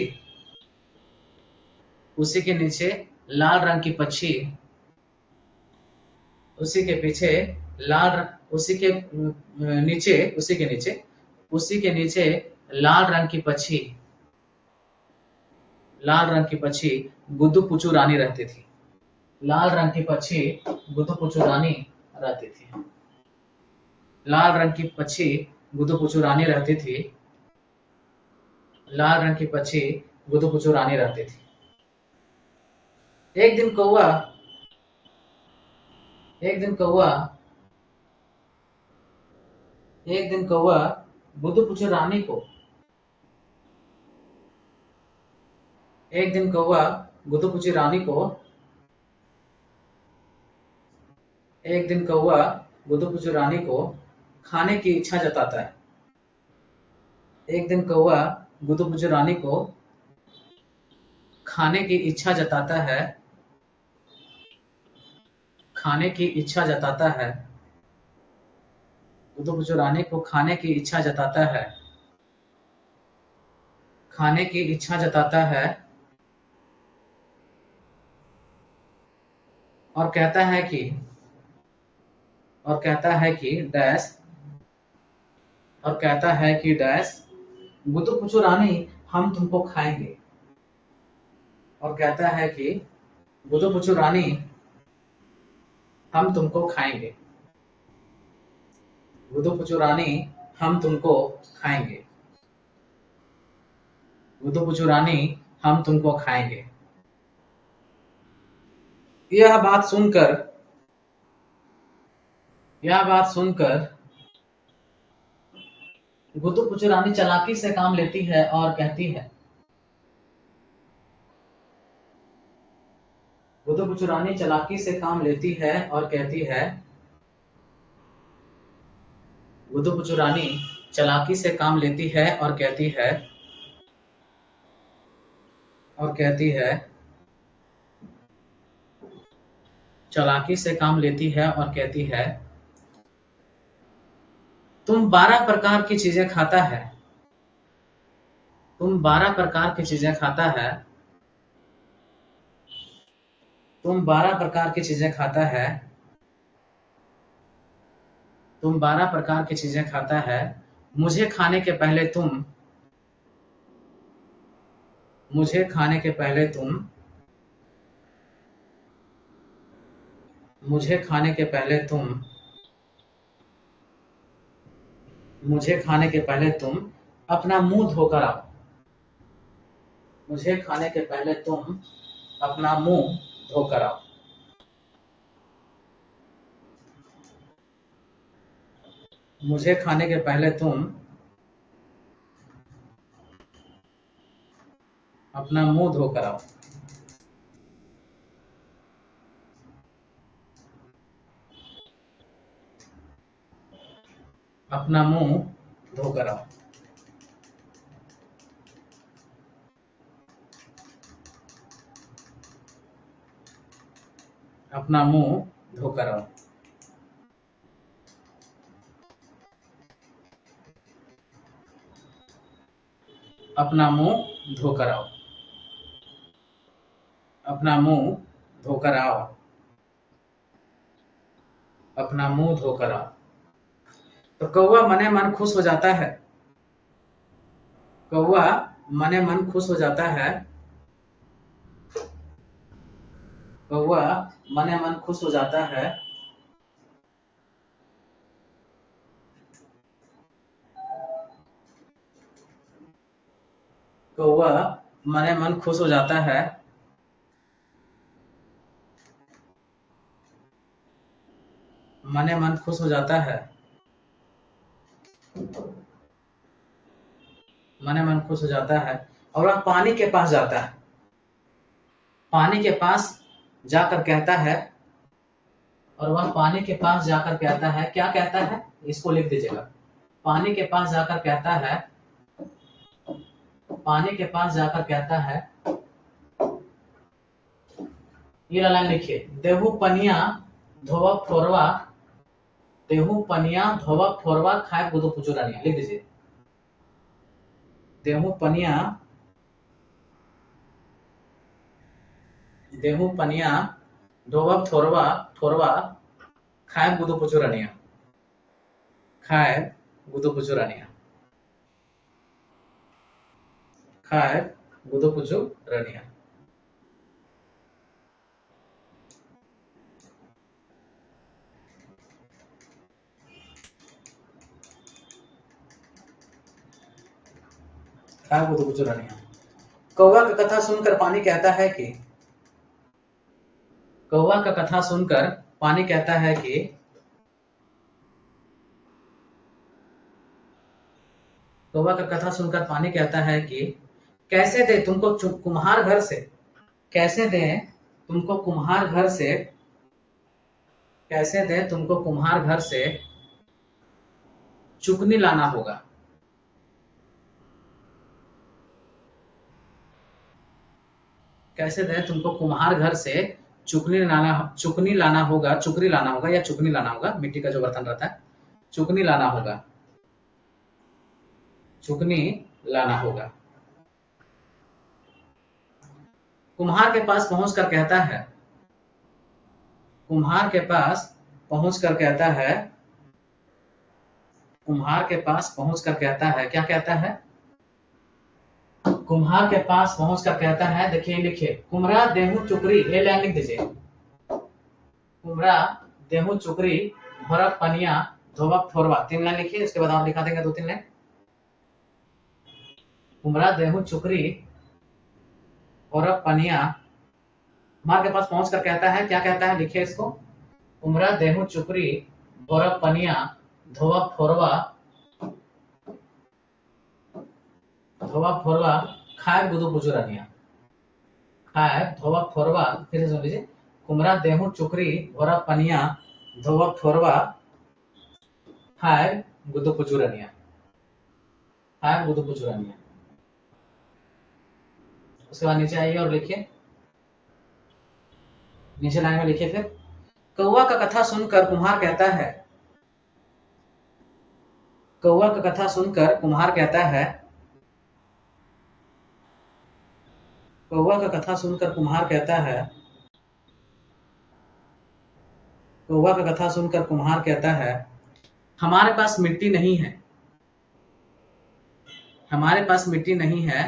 उसी के नीचे लाल रंग की पक्षी, उसी के पीछे उसी के नीचे, उसी के नीचे, उसी के नीचे लाल रंग की पक्षी, लाल रंग की पक्षी गुड्डू पुचू रानी रहती थी, लाल रंग की पक्षी गुड्डू पुचू रानी रहती थी, लाल रंग की पक्षी गुड्डू पुचू रानी रहती थी, लाल रंग की पक्षी गुड्डू पुचू रानी रहती थी। एक दिन कौवा, एक दिन कौवा, एक दिन कौवा गुड्डू पुचू रानी को, एक दिन कौवा गुड्डू पुचू रानी को, एक दिन कौवा गुड्डू पुचू रानी को खाने की इच्छा जताता है, एक दिन कौवा गुड्डू पुचू रानी को खाने की इच्छा जताता है, खाने की इच्छा जताता है, गुड्डू पुचू रानी को खाने की इच्छा जताता है, खाने की इच्छा जताता है, और कहता है कि, और कहता है कि डैश, और कहता है कि डैश गुड्डू पुचू रानी हम तुमको खाएंगे, और कहता है कि गुड्डू पुचू रानी हम तुमको खाएंगे, गुड्डू पुचू रानी हम तुमको खाएंगे, गुड्डू पुचू रानी हम तुमको खाएंगे। यह बात सुनकर, यह बात सुनकर गुड्डू पुचू रानी चालाकी से काम लेती है और कहती है, गुड्डू पुचू रानी चालाकी से काम लेती है और कहती है, गुड्डू पुचू रानी चालाकी से काम लेती है और कहती है, और कहती है चालाकी से काम लेती है और कहती है तुम 12 प्रकार की चीजें खाता है, तुम 12 प्रकार की चीजें खाता है, तुम 12 प्रकार की चीजें खाता है, तुम 12 प्रकार की चीजें खाता है, मुझे खाने के पहले तुम, मुझे खाने के पहले तुम, मुझे खाने के पहले तुम, मुझे खाने के पहले तुम अपना मुंह धोकर आओ, मुझे खाने के पहले तुम अपना मुंह धोकर आओ, मुझे खाने के पहले तुम अपना मुंह धोकर आओ, अपना मुंह धोकर आओ, अपना मुंह धोकर आओ, अपना मुंह धोकर आओ, अपना मुंह धोकर आओ, अपना मुंह धोकर आओ। तो कौवा मने मन खुश हो जाता है, कौवा मने मन खुश हो जाता है, कौवा मने मन खुश हो जाता है, कौवा मने मन खुश हो जाता है, मने मन खुश हो जाता है, मने मन खुश हो जाता है और वह पानी के पास जाता है, पानी के पास जाकर कहता है, और वह पानी के पास जाकर कहता है, क्या कहता है इसको लिख दीजिएगा, पानी के पास जाकर कहता है, पानी के पास जाकर कहता है, ये लाइन लिखिए, देहू पनिया धोवा फोरवा, देहू पनिया धोवा फोरवा खाए गुदो पुचुरानिया, लिख दीजिए, देहू पनिया, देहू पनिया धोवा फोरवा, फोरवा खाए गुदो पुचुरानिया, खाए गुदो पुचुरानिया, खाए गुदो पुचुरानिया। खाए गुदो पुचुरानिया। कौवा का कथा सुनकर पानी कहता है कि, कौवा का कथा सुनकर पानी कहता है कि, कौवा का कथा सुनकर पानी कहता है कि कैसे दे तुमको कुम्हार घर से, कैसे दे तुमको कुम्हार घर से, कैसे दे तुमको कुम्हार घर से चुकनी लाना होगा, कैसे दे तुमको कुम्हार घर से चुकनी लाना होगा, चुकरी लाना होगा या चुकनी लाना होगा, मिट्टी का जो बर्तन रहता है, चुकनी लाना होगा, चुकनी लाना होगा। कुम्हार के पास पहुंचकर कहता है, कुम्हार के पास पहुंचकर कहता है, कुम्हार के पास पहुंचकर कहता है, क्या कहता है, कुम्हार के पास पहुंचकर कहता है, देखिए लिखिए, कुमरा देहू चुकरी, ये लाइन लिख दीजिए, कुमरा देहू चुकरी भरक पनिया धोबक थोरवा, 3 लाइन लिखिए, इसके बाद आप लिखा देंगे 2-3 लाइन। कुमरा देहू चुकरी भरक पनिया, कुम्हार के पास पहुंचकर कहता है, क्या कहता है, लिखिए इसको, कुमरा देहू चुकरी भरक पनिया धोबक थोरवा, धोबा फोरवा खाए गुदू पुचुरानिया, खाए धोबा फोरवा, फिर से सुन लीजिए, कुमरा देहू चुकरी भोरा पनिया धोबा फोरवा खाए गुदू पुचुरानिया, खाए गुदू पुचुरानिया। उसके बाद नीचे आइए और लिखिए, नीचे लाइन में लिखिए फिर, कौवा का कथा सुनकर कुम्हार कहता है, कौवा का कथा सुनकर कुम्हार कहता है, कौवा का कथा सुनकर कुम्हार कहता है, कौवा का कथा सुनकर कुम्हार कहता है, हमारे पास मिट्टी नहीं है, हमारे पास मिट्टी नहीं है,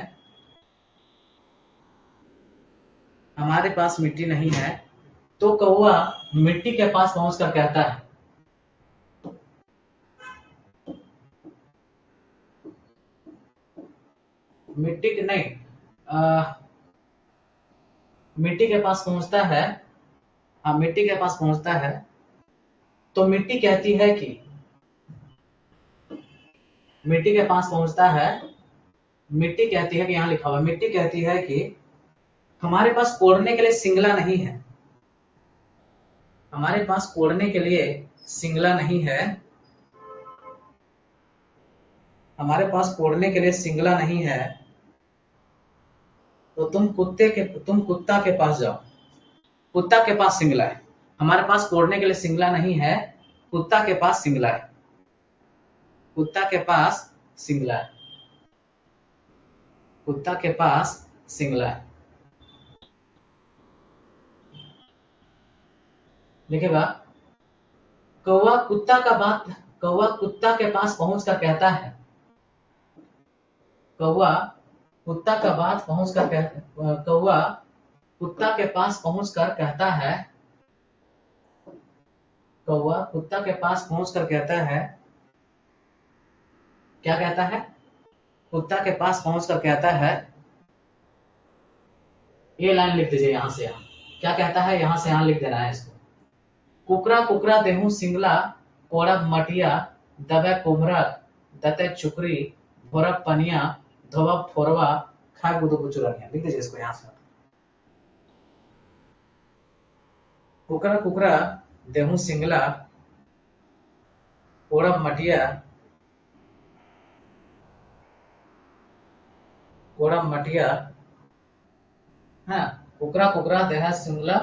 हमारे पास मिट्टी नहीं है। तो कौवा मिट्टी के पास पहुंचकर कहता है, मिट्टी के नहीं, मिट्टी के पास पहुंचता है, हाँ मिट्टी के पास पहुंचता है। तो मिट्टी कहती है कि, मिट्टी के पास पहुंचता है, मिट्टी कहती है कि, यहाँ लिखा हुआ, मिट्टी कहती है कि हमारे पास कोड़ने के लिए सिंगला नहीं है, हमारे पास कोड़ने के लिए सिंगला नहीं है, हमारे पास कोड़ने के लिए सिंगला नहीं है। तो तुम कुत्ता के पास जाओ, कुत्ता के पास सिंगला है, हमारे पास कोड़ने के लिए सिंगला नहीं है, कुत्ता के पास सिंगला है, कुत्ता के पास सिंगला है, कुत्ता के पास सिंगला है। लिखेगा, कौवा कुत्ता के पास पहुंचकर कहता है, कौवा कुत्ता का बात पहुंचकर कौवा कुत्ता के पास पहुंचकर कहता है, कौवा कुत्ता के पास पहुंचकर कहता है, क्या कहता है, कुत्ता के पास पहुंचकर कहता है, ये लाइन लिख दीजिए यहां से यहाँ, क्या कहता है यहां से यहाँ लिख देना है इसको। कुकरा कुकरा देहू सिंगला, कोड़ब मटिया, दबे कुमरक, दते चुकरी, भोरब पनिया, धोबब फोरवा, खा गुदो बुचुरनिया। लिख दीजिए इसको यहां से। कुकरा कुकरा देहू सिंगला, कोड़ब मटिया, कोड़ब मटिया, हाँ कुकरा कुकरा देहा सिंगला,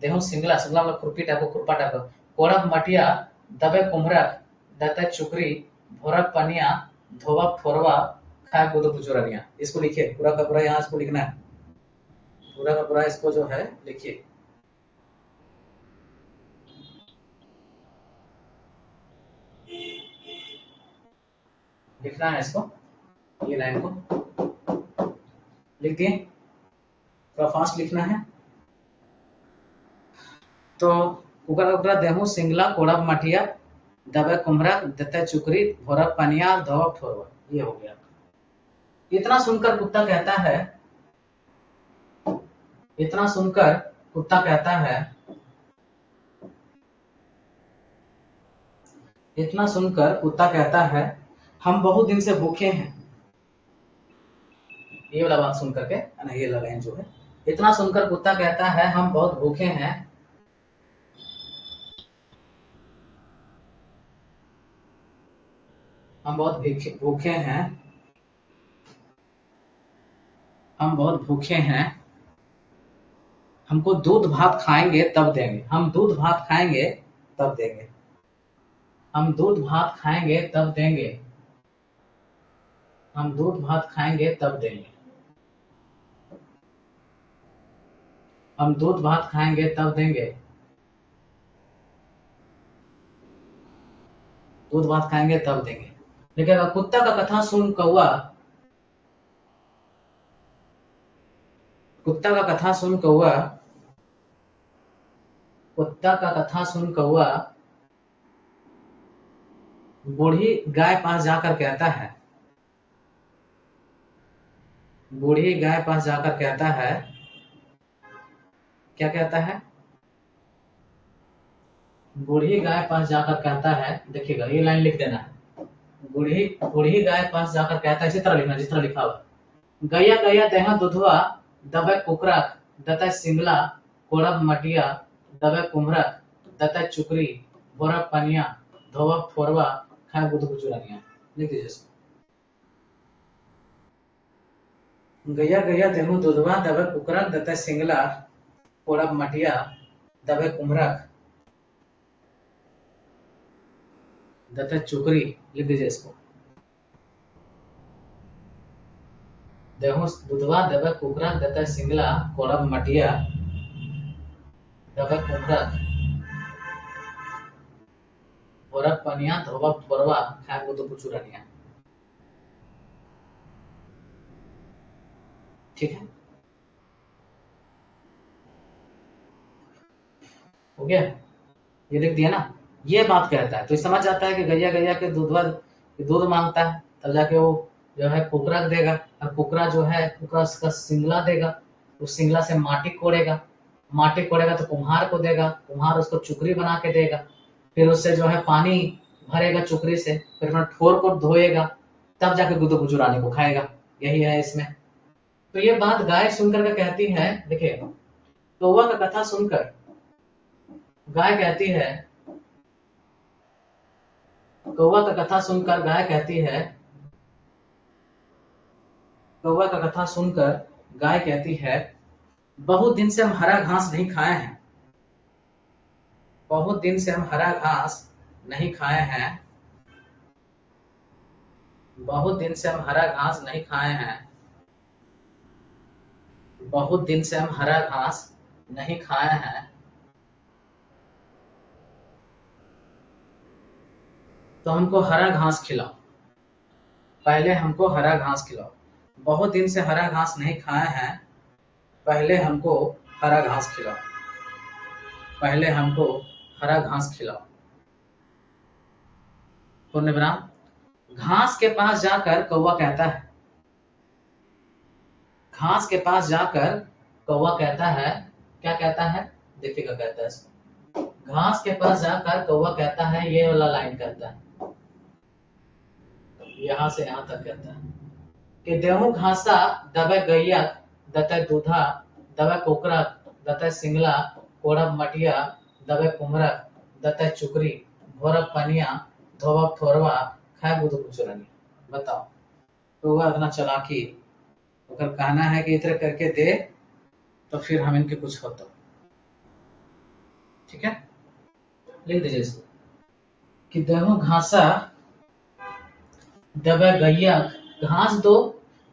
देहू सिंगला, सिंगला मतलब खुरपी टाइप, खुरपा टाइप, कोड़ब मटिया, दबे कुमरक, दते चुकरी, भोरब पनिया, धोबब फोरवा, खा गुदो बुचुरनिया। इसको लिखिए पूरा का पूरा, यहाँ इसको लिखना है, पूरा का पूरा इसको जो है लिखिए। लिखना है इसको, ये लाइन को लिख दिए, थोड़ा फास्ट लिखना है। तो कुकरा कुकरा देहू सिंगला, कोड़ब मटिया, दबे कुमरक, दते चुकरी, भोरब पनिया, धोबब फोरवा, ये हो गया। इतना सुनकर कुत्ता कहता है, इतना सुनकर कुत्ता कहता है, इतना सुनकर कुत्ता कहता है, हम बहुत दिन से भूखे हैं। ये वाला बात सुन करके ना, ये वाला लाइन जो है, इतना सुनकर कुत्ता कहता है, हम बहुत भूखे हैं, हम बहुत भूखे हैं, हम बहुत भूखे हैं, हमको दूध भात खाएंगे तब देंगे, हम दूध भात खाएंगे तब देंगे, हम दूध भात खाएंगे तब देंगे, हम दूध भात खाएंगे तब देंगे, हम दूध भात खाएंगे तब देंगे, दूध भात खाएंगे तब देंगे। लिखेगा, कुत्ता का कथा सुन कौवा, कुत्ता का कथा सुन कौवा, कुत्ता का कथा सुन कौवा बूढ़ी गाय पास जाकर कहता है, बूढ़ी गाय पास जाकर कहता है, क्या कहता है, बूढ़ी गाय पास जाकर कहता है, देखिएगा ये लाइन लिख देना है, बूढ़ी बूढ़ी गाय पास जाकर कहता है, इसी तरह लिखना जिस तरह लिखा हुआ, गैया गैया देहा दुधवा, दबे कुकरक, दते सिंगला, कोड़ब मटिया, दबे कुमरक, दते चुकरी, भोरब पनिया, धोबब फोरवा, खाए बुध बुचुरनिया। लिख दीजिए इसको। गैया गैया देहू दुधवा, दबे कुकरक, दते सिंगला, कोड़ब मटिया, दबे कुमरक, दत्त चुकरी, लिख दीजिए इसको। देहु दुधवा दबे कुकरा दत्त सिंगला कोड़ब मटिया दबे कुमरा भोरक पनिया धोबक थोरवा खाए गुदु पुचुरनिया। ठीक है, हो गया, ये लिख दिया ना। ये बात कहता है तो ये समझ जाता है कि गैया गैया के दूध मांगता है, तब जाके वो जो है कुकरा देगा, और कुकरा जो है कुकरा उसका सिंगला देगा, उस सिंगला से माटी कोड़ेगा, माटी कोड़ेगा तो कुम्हार को देगा, कुम्हार उसको चुकरी बना के देगा, फिर उससे जो है पानी भरेगा चुकरी से, फिर अपना ठोर को धोएगा, तब जाके गुदो गुजुरानी को खाएगा। यही है इसमें। तो ये बात गाय सुनकर के कहती है, देखिए कौवा का कथा सुनकर गाय कहती है, कौवा का कथा सुनकर गाय कहती है, कौवा का कथा सुनकर गाय कहती है, बहुत दिन से हम हरा घास नहीं खाए हैं, बहुत दिन से हम हरा घास नहीं खाए हैं, बहुत दिन से हम हरा घास नहीं खाए हैं, बहुत दिन से हम हरा घास नहीं खाए हैं, तो हमको हरा घास खिलाओ, पहले हमको हरा घास खिलाओ। बहुत दिन से हरा घास नहीं खाए हैं, पहले हमको हरा घास खिलाओ, पहले हमको हरा घास खिलाओ। पूर्ण विराम। घास के पास जाकर कौवा कहता है, घास के पास जाकर कौवा कहता है, क्या कहता है, देखिएगा कहता है इसको। घास के पास जाकर कौवा कहता है, ये वाला लाइन कहता है, यहां से यहां तक कहता है कि देहू घासा दबे गैया दते दूधा दबे कोकरा दते सिंगला कोड़ब मटिया दबे कुमरा दते चुकरी भोरब पनिया धोबब थोरवा खाए बुध कुचुरनी। बताओ, तो वह इतना चालाकी, अगर कहना है कि इतना करके दे तो फिर हम इनके कुछ होता। ठीक है, लिख दीजिए इसको कि देहू घासा दबे गैया, घास दो,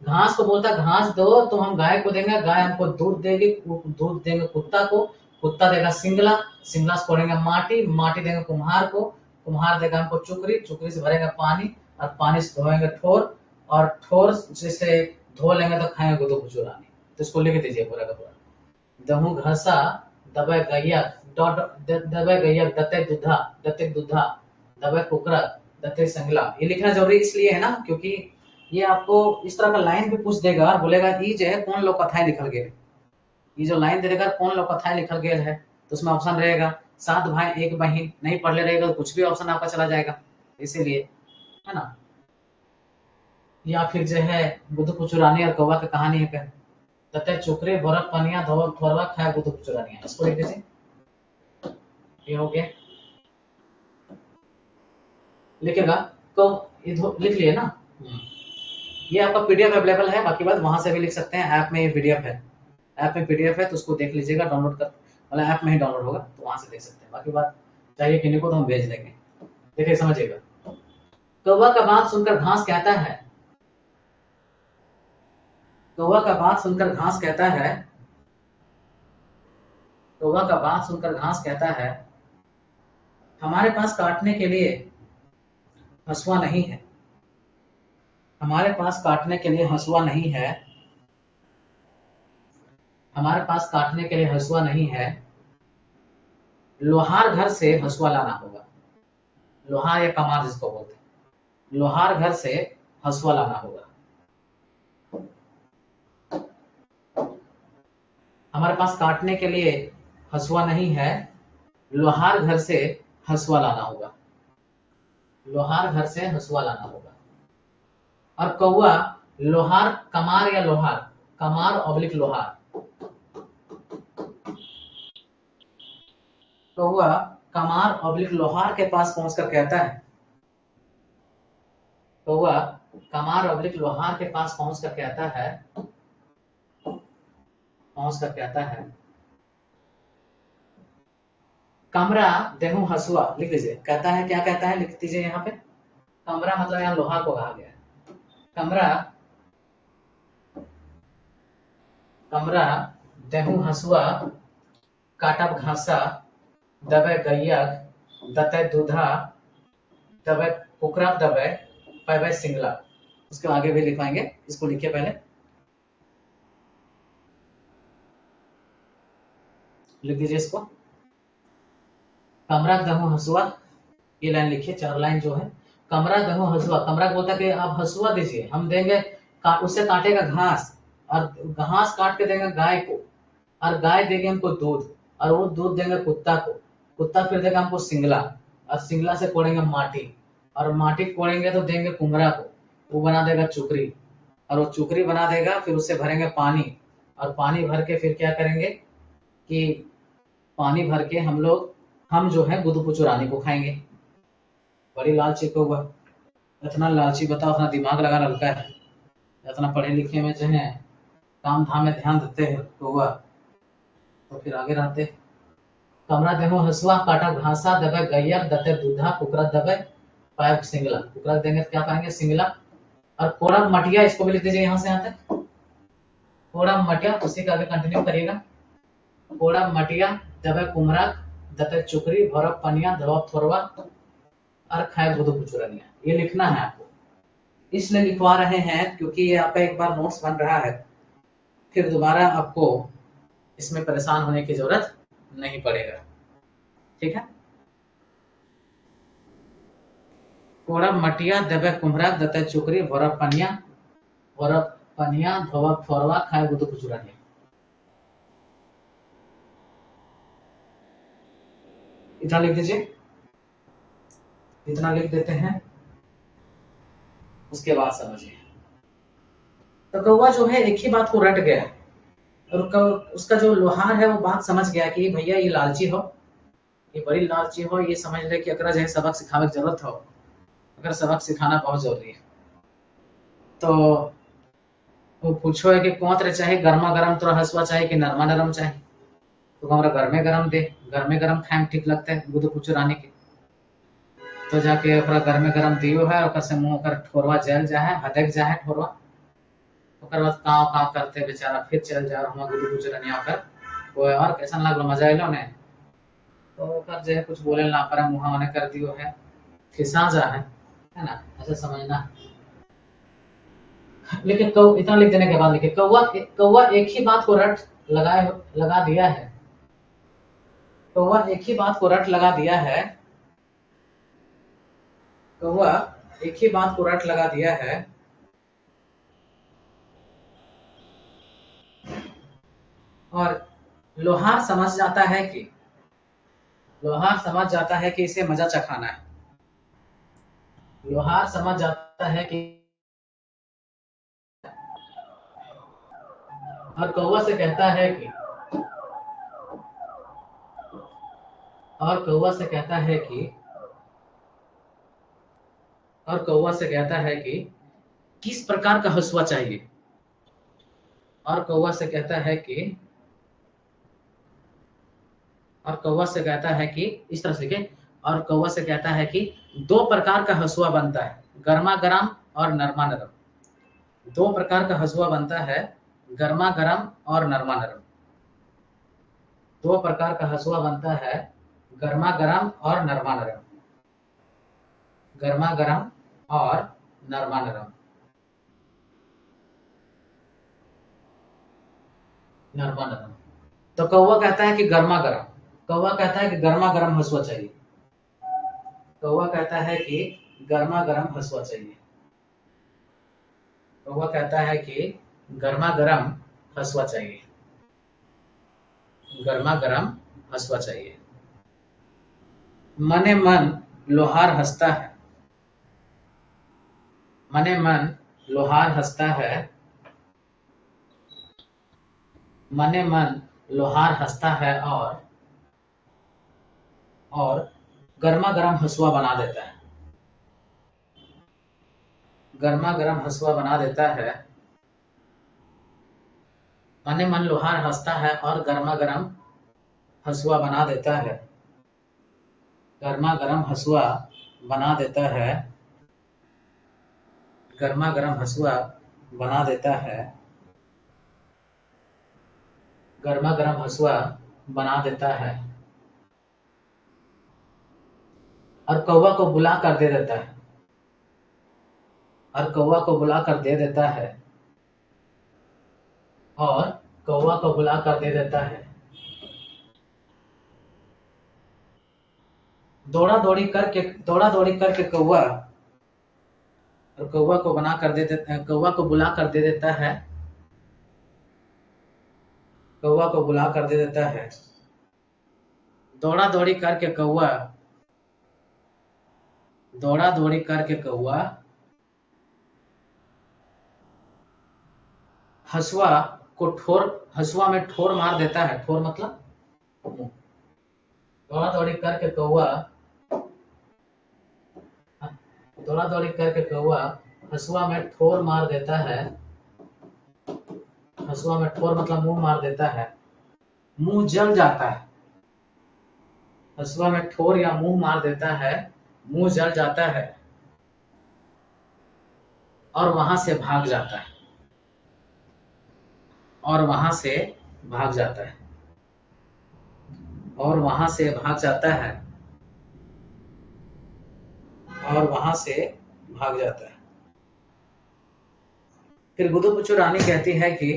घास को बोलता घास दो तो हम गाय को देंगे, गाय हमको दूध देगी, दूध देंगे कुत्ता को, कुत्ता देगा सिंगला, सिंगला से कोड़ेंगे माटी, माटी देंगे कुम्हार को, कुम्हार देगा हमको चुकरी, चुकरी से भरेंगे पानी, और पानी से धोएंगे ठोर, और ठोर से धो लेंगे तो खाएंगे गुदो कुचुरानी। तो इसको लिख दीजिए पूरा का पूरा। दहू घसा दबे गैया दबे गैया दते दूधा, दते दूधा दबे कुकरा दते संगला। ये लिखना जरूरी इसलिए है ना क्योंकि ये आपको इस तरह का लाइन भी पूछ देगा और बोलेगा ई जो है कौन लोग कथाएं लिखल गए, ये जो लाइन दे देगा कौन लोग कथाएं लिखल गए है, तो उसमें ऑप्शन रहेगा 7 भाई 1 बहन, नहीं पढ़ ले रहेगा तो कुछ भी ऑप्शन आपका चला जाएगा, इसीलिए है ना। या फिर जो है बुद्ध कुचुरानी और कौवा की कहानी है, तते चुकरे भरत पनिया धोवक थोरवा खाए बुद्ध कुचुरानिया। इसको लिख दीजिए, ये हो गया, लिखेगा तो लिख लिए ना। ये आपका पीडीएफ अवेलेबल है, बाकी बात वहां से भी लिख सकते हैं, ऐप में ये पीडीएफ है, ऐप में पीडीएफ है तो उसको देख लीजिएगा, डाउनलोड कर, मतलब ऐप में ही डाउनलोड होगा तो वहां से देख सकते हैं। बाकी बात चाहिए किन्हीं को तो हम भेज देंगे। देखिए समझिएगा, कौवा का बात सुनकर घास कहता है, कौवा का बात सुनकर घास कहता है, कौवा का बात सुनकर घास कहता है, हमारे पास काटने के लिए हंसुआ नहीं है, हमारे पास काटने के लिए हंसुआ नहीं है, हमारे पास काटने के लिए हंसुआ नहीं है, लोहार घर से हंसुआ लाना होगा, लोहार या कमार जिसको बोलते हैं, लोहार घर से हंसुआ लाना होगा। हमारे पास काटने के लिए हंसुआ नहीं है, लोहार घर से हंसुआ लाना होगा, लोहार घर से हंसुआ लाना होगा। और कौवा लोहार कमार या लोहार, कमार ऑब्लिक लोहार, कौवा कमार ऑब्लिक लोहार के पास पहुंचकर कहता है, कौवा कमार ऑब्लिक लोहार के पास पहुंचकर कहता है, पहुंचकर कहता है कमरा देहू हसुआ लिख दीजिए। कहता है, क्या कहता है लिख दीजिए यहाँ पे। कमरा मतलब यहाँ लोहा को कहा गया है। कमरा, कमरा देहू हसुआ काटब घासा दबे गैयक दते दूधा दबे कुकरा दबे पैबे सिंगला। उसके आगे भी लिखवाएंगे, इसको लिखिए पहले, लिख दीजिए इसको। कमरा दहू हसुआ, ये लाइन लिखिए, 4 लाइन जो है। कमरा दहू हसुआ, कमरा बोलता है कि आप हसुआ दीजिए, हम देंगे उससे काटेगा घास, और घास काट के देंगे गाय को, और गाय देगी हमको दूध, और वो दूध देंगे कुत्ता को, कुत्ता फिर देगा हमको सिंगला, और सिंगला से कोड़ेंगे माटी, और माटी कोड़ेंगे तो देंगे कुमरा को, वो बना देगा चुकरी, और वो चुकरी बना देगा, फिर उससे भरेंगे पानी, और पानी भर के फिर क्या करेंगे कि पानी भर के हम जो है गुदुपुचु रानी को खाएंगे। बड़ी लालची कौवा, इतना लालची बताओ, अपना दिमाग लगा रखा है, इतना पढ़े लिखे में जो है काम धाम में ध्यान देते हैं कौवा, तो फिर आगे रहते। कमरा देहू हसुआ काटा घासा दबे गैया दते दूधा कुकरा दबे पाइप सिंगला, कुकरा देंगे तो क्या पाएंगे सिंगला। और कोड़ा मटिया, इसको भी लिख दीजिए यहाँ से यहाँ तक। कोड़ा मटिया, उसी का आगे कंटिन्यू करिएगा। कोड़ा मटिया दबे कुमरा दते चुकरी भरब पनिया धवब थोरवा और खाए गुदु पुचुरनिया, ये लिखना है आपको। इसलिए लिखवा रहे हैं क्योंकि ये आपका एक बार नोट्स बन रहा है, फिर दोबारा आपको इसमें परेशान होने की जरूरत नहीं पड़ेगा, ठीक है। कोड़ा मटिया दबे कुम्हरा दते चुकरी भरब पनिया धोवब थोरवा खाए गुदु पुचुरनिया। इतना लिख दीजिए, इतना लिख देते हैं, उसके बाद समझिए। तो कौवा जो है एक ही बात को रट गया, और उसका जो लोहार है वो बात समझ गया कि भैया ये लालची हो, ये बड़ी लालची हो, ये समझ ले कि अगर जो है सबक सिखावे की जरूरत हो, अगर सबक सिखाना बहुत जरूरी है। तो वो पूछो है कि कौन तरह चाहे, गर्मा गर्म तोरा हसुआ चाहे कि नरमा नरम चाहे, तो हमारा गर्मे गरम दे, गर्मे गरम खाए में ठीक लगता है गुदु पुचु रानी के। तो जाके ओकरा गर्मे गरम दियो है, ओकर से मुंह ओकर ठोरवा जल जाए, हदक जाए ठोरवा, ओकर बाद काव काव करते बेचारा फिर चल जाए, हम गुदु पुचु रानी आकर वो और कैसा लागलो, मजा आइलो ने, तो ओकर जे कुछ बोले ना पर मुंह ओने कर दियो है, खिसा जा है ना, ऐसा समझना। लेकिन इतना लिख देने के बाद लिखे कौवा एक ही बात को रट लगा दिया है, कौवा एक ही बात को रट लगा दिया है, कौवा एक ही बात को रट लगा दिया है, और लोहार समझ जाता है कि इसे मजा चखाना है, लोहार समझ जाता है कि, और कौवा से कहता है कि, और कौवा से कहता है कि, और कौवा से कहता है कि किस प्रकार का हसुआ चाहिए, और कौवा से कहता है कि, और कौवा से कहता है कि इस तरह से के, और कौवा से कहता है कि 2 प्रकार का हसुआ बनता है, गर्मा गर्म और नरमा नरम। 2 प्रकार का हसुआ बनता है, गर्मा गर्म और नरमा नरम। 2 प्रकार का हसुआ बनता है, गर्मा गर्म और नरमा नरम, गर्मा गर्म और नरमा नरम, नरमा नरम। तो कौवा कहता है कि गर्मा गर्म, कौवा कहता है कि गर्मा गर्म हसुआ चाहिए, कौवा कहता है कि गर्मा गर्म हसुआ चाहिए, कौवा कहता है कि गर्मा गर्म हसुआ चाहिए, गर्मा गर्म हसुआ चाहिए। मने मन लोहार हंसता है, मने मन लोहार हंसता है, मने मन लोहार हंसता है, और गर्मा गर्म हसुआ बना देता है, गर्मा गर्म हसुआ बना देता है। मने मन लोहार हंसता है और गर्मा गर्म हसुआ बना देता है। गर्मा गर्म हसुआ बना देता है, गर्मा गर्म हसुआ बना देता है, गर्मा गर्म हसुआ बना देता है, और कौवा को बुला कर दे देता है, और कौवा को बुला कर दे देता है, और कौवा को बुला कर दे देता है। दौड़ा दौड़ी करके कौवा, और कौवा को बना कर दे देता, कौवा को बुला कर दे देता है, कौवा को बुला कर दे देता है। दौड़ा दौड़ी करके कौवा, दौड़ा दौड़ी करके कौवा हसुआ को ठोर, हसुआ में ठोर मार देता है, ठोर मतलब मुंह। दौड़ा दौड़ी करके कौवा, दौड़ा दौड़ी करके कौवा हसुआ में ठोर मार देता है, हसुआ में ठोर मतलब मुंह मार देता है, मुंह जल जाता है। हसुआ में ठोर या मुंह मार देता है, मुंह जल जाता है, और वहां से भाग जाता है, और वहां से भाग जाता है, और वहां से भाग जाता है, और वहां से भाग जाता है। फिर गुदु पुचु रानी कहती है कि,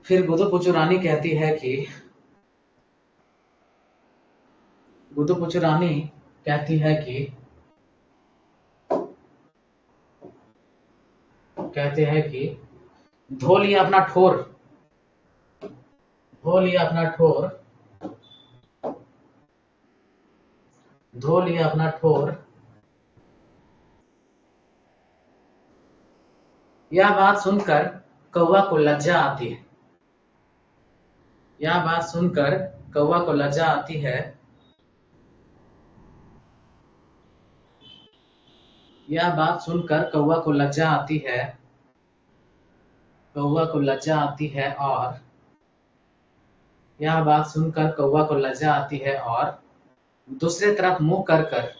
फिर गुदु पुचु रानी कहती है कि, गुदु पुचु रानी कहती है कि, कहते हैं कि धो लिया अपना ठोर, धो लिया अपना ठोर, धो लिया अपना ठोर। यह बात सुनकर कौवा को लज्जा आती है, यह बात सुनकर कौवा को लज्जा आती है, यह बात सुनकर कौवा को लज्जा आती है, कौवा को लज्जा आती है, और यह बात सुनकर कौवा को लज्जा आती है, और दूसरे तरफ मुंह कर कर,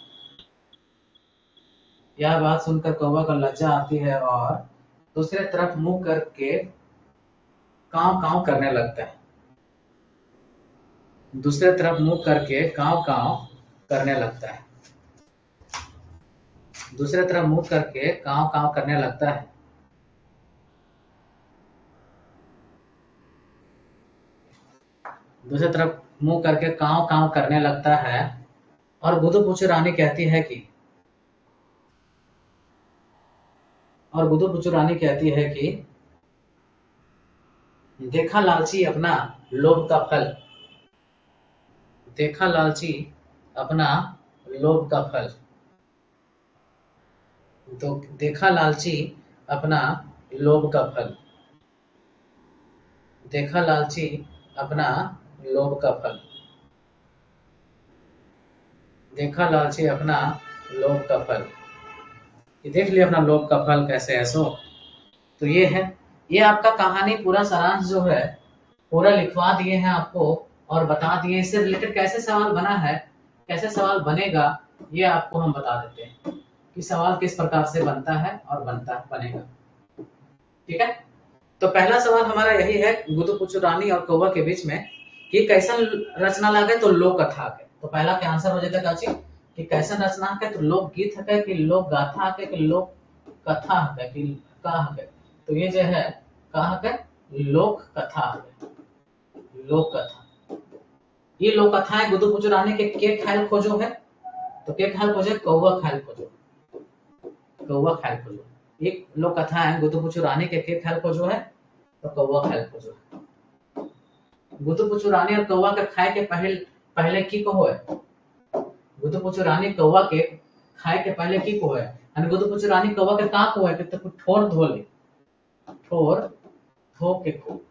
यह बात सुनकर कौवा को लज्जा आती है, और दूसरे तरफ मुंह करके कांव कांव करने लगता है, दूसरे तरफ मुंह करके कांव कांव करने लगता है, दूसरे तरफ मुंह करके कांव कांव करने लगता है। दूसरी तरफ मुंह करके कांव कांव करने लगता है, और गुदु पुचु रानी कहती है कि, और गुदु पुचु रानी कहती है कि देखा लालची अपना लोभ का फल, देखा लालची अपना लोभ का फल, तो देखा लालची अपना लोभ का फल, देखा लालची अपना लोभ का फल, देखा लालची अपना लोभ का फल। ये देख लिया अपना लोभ का फल कैसे है सो। तो ये है, ये आपका कहानी पूरा सारांश जो है पूरा लिखवा दिए हैं आपको, और बता दिए इससे रिलेटेड कैसे सवाल बना है, कैसे सवाल बनेगा, ये आपको हम बता देते हैं कि सवाल किस प्रकार से बनता है और बनेगा। ठीक है, तो पहला सवाल हमारा यही है गुदु पुचु रानी और कौवा के बीच में कि कैसन रचना लागे तो लोक कथा के। तो पहला के आंसर हो जाता काची कि कैसन रचना है तो लोक गीत है कि लोक गाथा है कि लोक कथा है कि का है। तो ये जो है कहा है लोक कथा है, लोक कथा। ये लोक कथाएं गुदु पुचु रानी के ख्याल खोजो है, तो के ख्याल खोजे कौवा ख्याल खोजो, कौवा ख्याल खोजो। एक लोक कथा है गुदु पुचु रानी के ख्याल खोजो है, तो कौवा ख्याल खोजो है। गुदु पुचु रानी और कौवा के खाए के पहले की कहो है, गुदु पुचु रानी कौवा के खाए के पहले की कहो है, यानी गुदु पुचु रानी कौवा के का को है कि तो ठोर धो ले, ठोर धो के खो,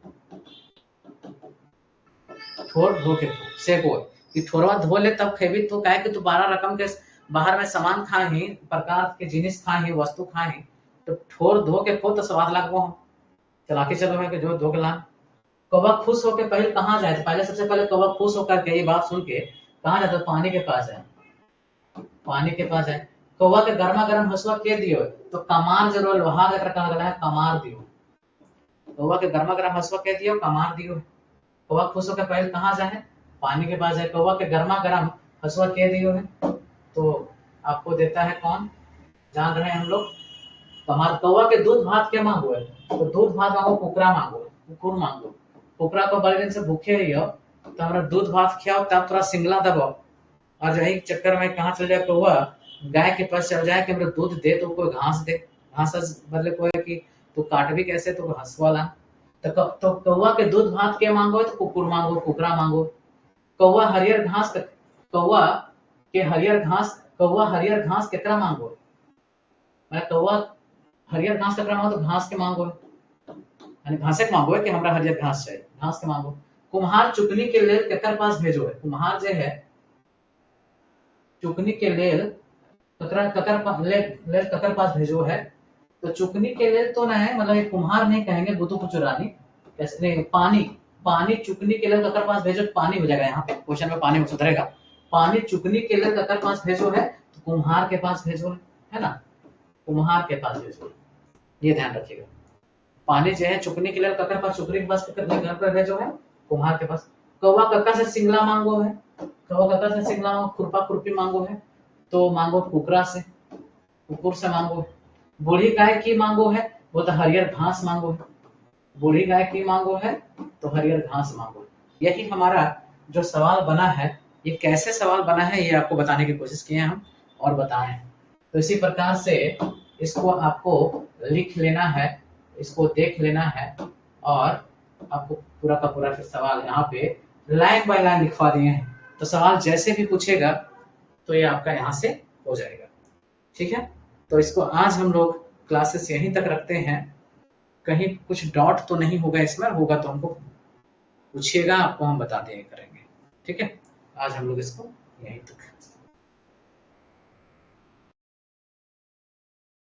ठोर धो के खो से को कि ठोरवा धो ले तब खेबी तो काहे कि तू 12 रकम के बाहर में सामान खाही, प्रकार के जिनिस खाही, वस्तु खाही, तो ठोर धो के खो तो स्वाद लगबो हम चला के चलो है कि जो धो के ला। कौवा खुश होकर पहले कहाँ जाए, पहले सबसे पहले कौवा खुश होकर के ये बात सुन के कहाँ जाता है? पानी के पास जाए, पानी के पास जाए। कौवा के गर्मा गर्म हसुआ के दियो, तो कमार जरूर लोहा के कहा गया है, कमार दियो। कौवा के गर्मा गर्म हसुआ के दियो, कमार दियो। कौवा खुश होकर पहले कहाँ जाए? पानी के पास जाए। कौवा के गर्मा गर्म हसुआ के दियो है, तो आपको देता है कौन? जान रहे हैं हम लोग, कमार। कौवा के दूध भात के मांगो है, तो दूध भात मांगो, कुकरा मांगो, कुकुर मांगो। कुकरा को बड़े दिन से भूखे रही हो, तो हमारा दूध भात खियाओ, तब थोड़ा सिंगला दबाओ, और जो है चक्कर में कहाँ चल जाए कौवा, गाय के पास चल जाए कि मेरे दूध दे, तो कोई घास दे। घास बदले को है कि तू काट भी कैसे, तो हंसवा ला। तो कौवा के दूध भात के मांगो, तो कुकुर मांगो, कुकरा मांगो। कौवा हरियर घास, कौवा के हरियर घास, कौवा हरियर घास केकरा मांगो? मैं कौवा हरियर घास केकरा मांगो, तो घास के मांगो, यानी घासे के मांगो है कि हमरा हरियर घास चाहिए, घास के मांगो। कुम्हार चुगनी के लेल केकर पास भेजो है? कुम्हार जो है चुकनी के लेल ककर पास भेजो है? तो चुकनी के लेल तो नहीं, मतलब एक कुम्हार नहीं कहेंगे, गुदुपुचु रानी कैसे? पानी, पानी चुकनी के लेल ककर पास भेजो, पानी हो जाएगा यहाँ पे, क्वेश्चन में पानी सुधरेगा। पानी चुकनी के लेल ककर पास भेजो है? तो कुम्हार के पास भेजो है ना, कुम्हार के पास भेजो, ये ध्यान रखिएगा। पानी जो है चुकनी के लिए ककर पास, चुकनी के पास घर पर भेजो है, कुम्हार के पास। कौवा कक्का से सिंगला मांगो है, कौवा कक्का से सिंगला मांगो, खुरपा खुरपी मांगो है, तो मांगो कुकरा से, कुकुर से मांगो। बूढ़ी गाय की मांगो है, वो तो हरियर घास मांगो है। बूढ़ी गाय की मांगो है, तो हरियर घास मांगो। यही हमारा जो सवाल बना है, ये कैसे सवाल बना है ये आपको बताने की कोशिश किए हम और बताए हैं। तो इसी प्रकार से इसको आपको लिख लेना है, इसको देख लेना है, और आपको पूरा का पूरा फिर सवाल यहाँ पे लाइन बाय लाइन लिखवा दिए हैं। तो सवाल जैसे भी पूछेगा तो ये आपका यहाँ से हो जाएगा। ठीक है, तो इसको आज हम लोग क्लासेस यहीं तक रखते हैं। कहीं कुछ डॉट तो नहीं होगा इसमें, होगा तो हमको पूछिएगा, आपको हम बता दिया करेंगे। ठीक है, आज हम लोग इसको यहीं तक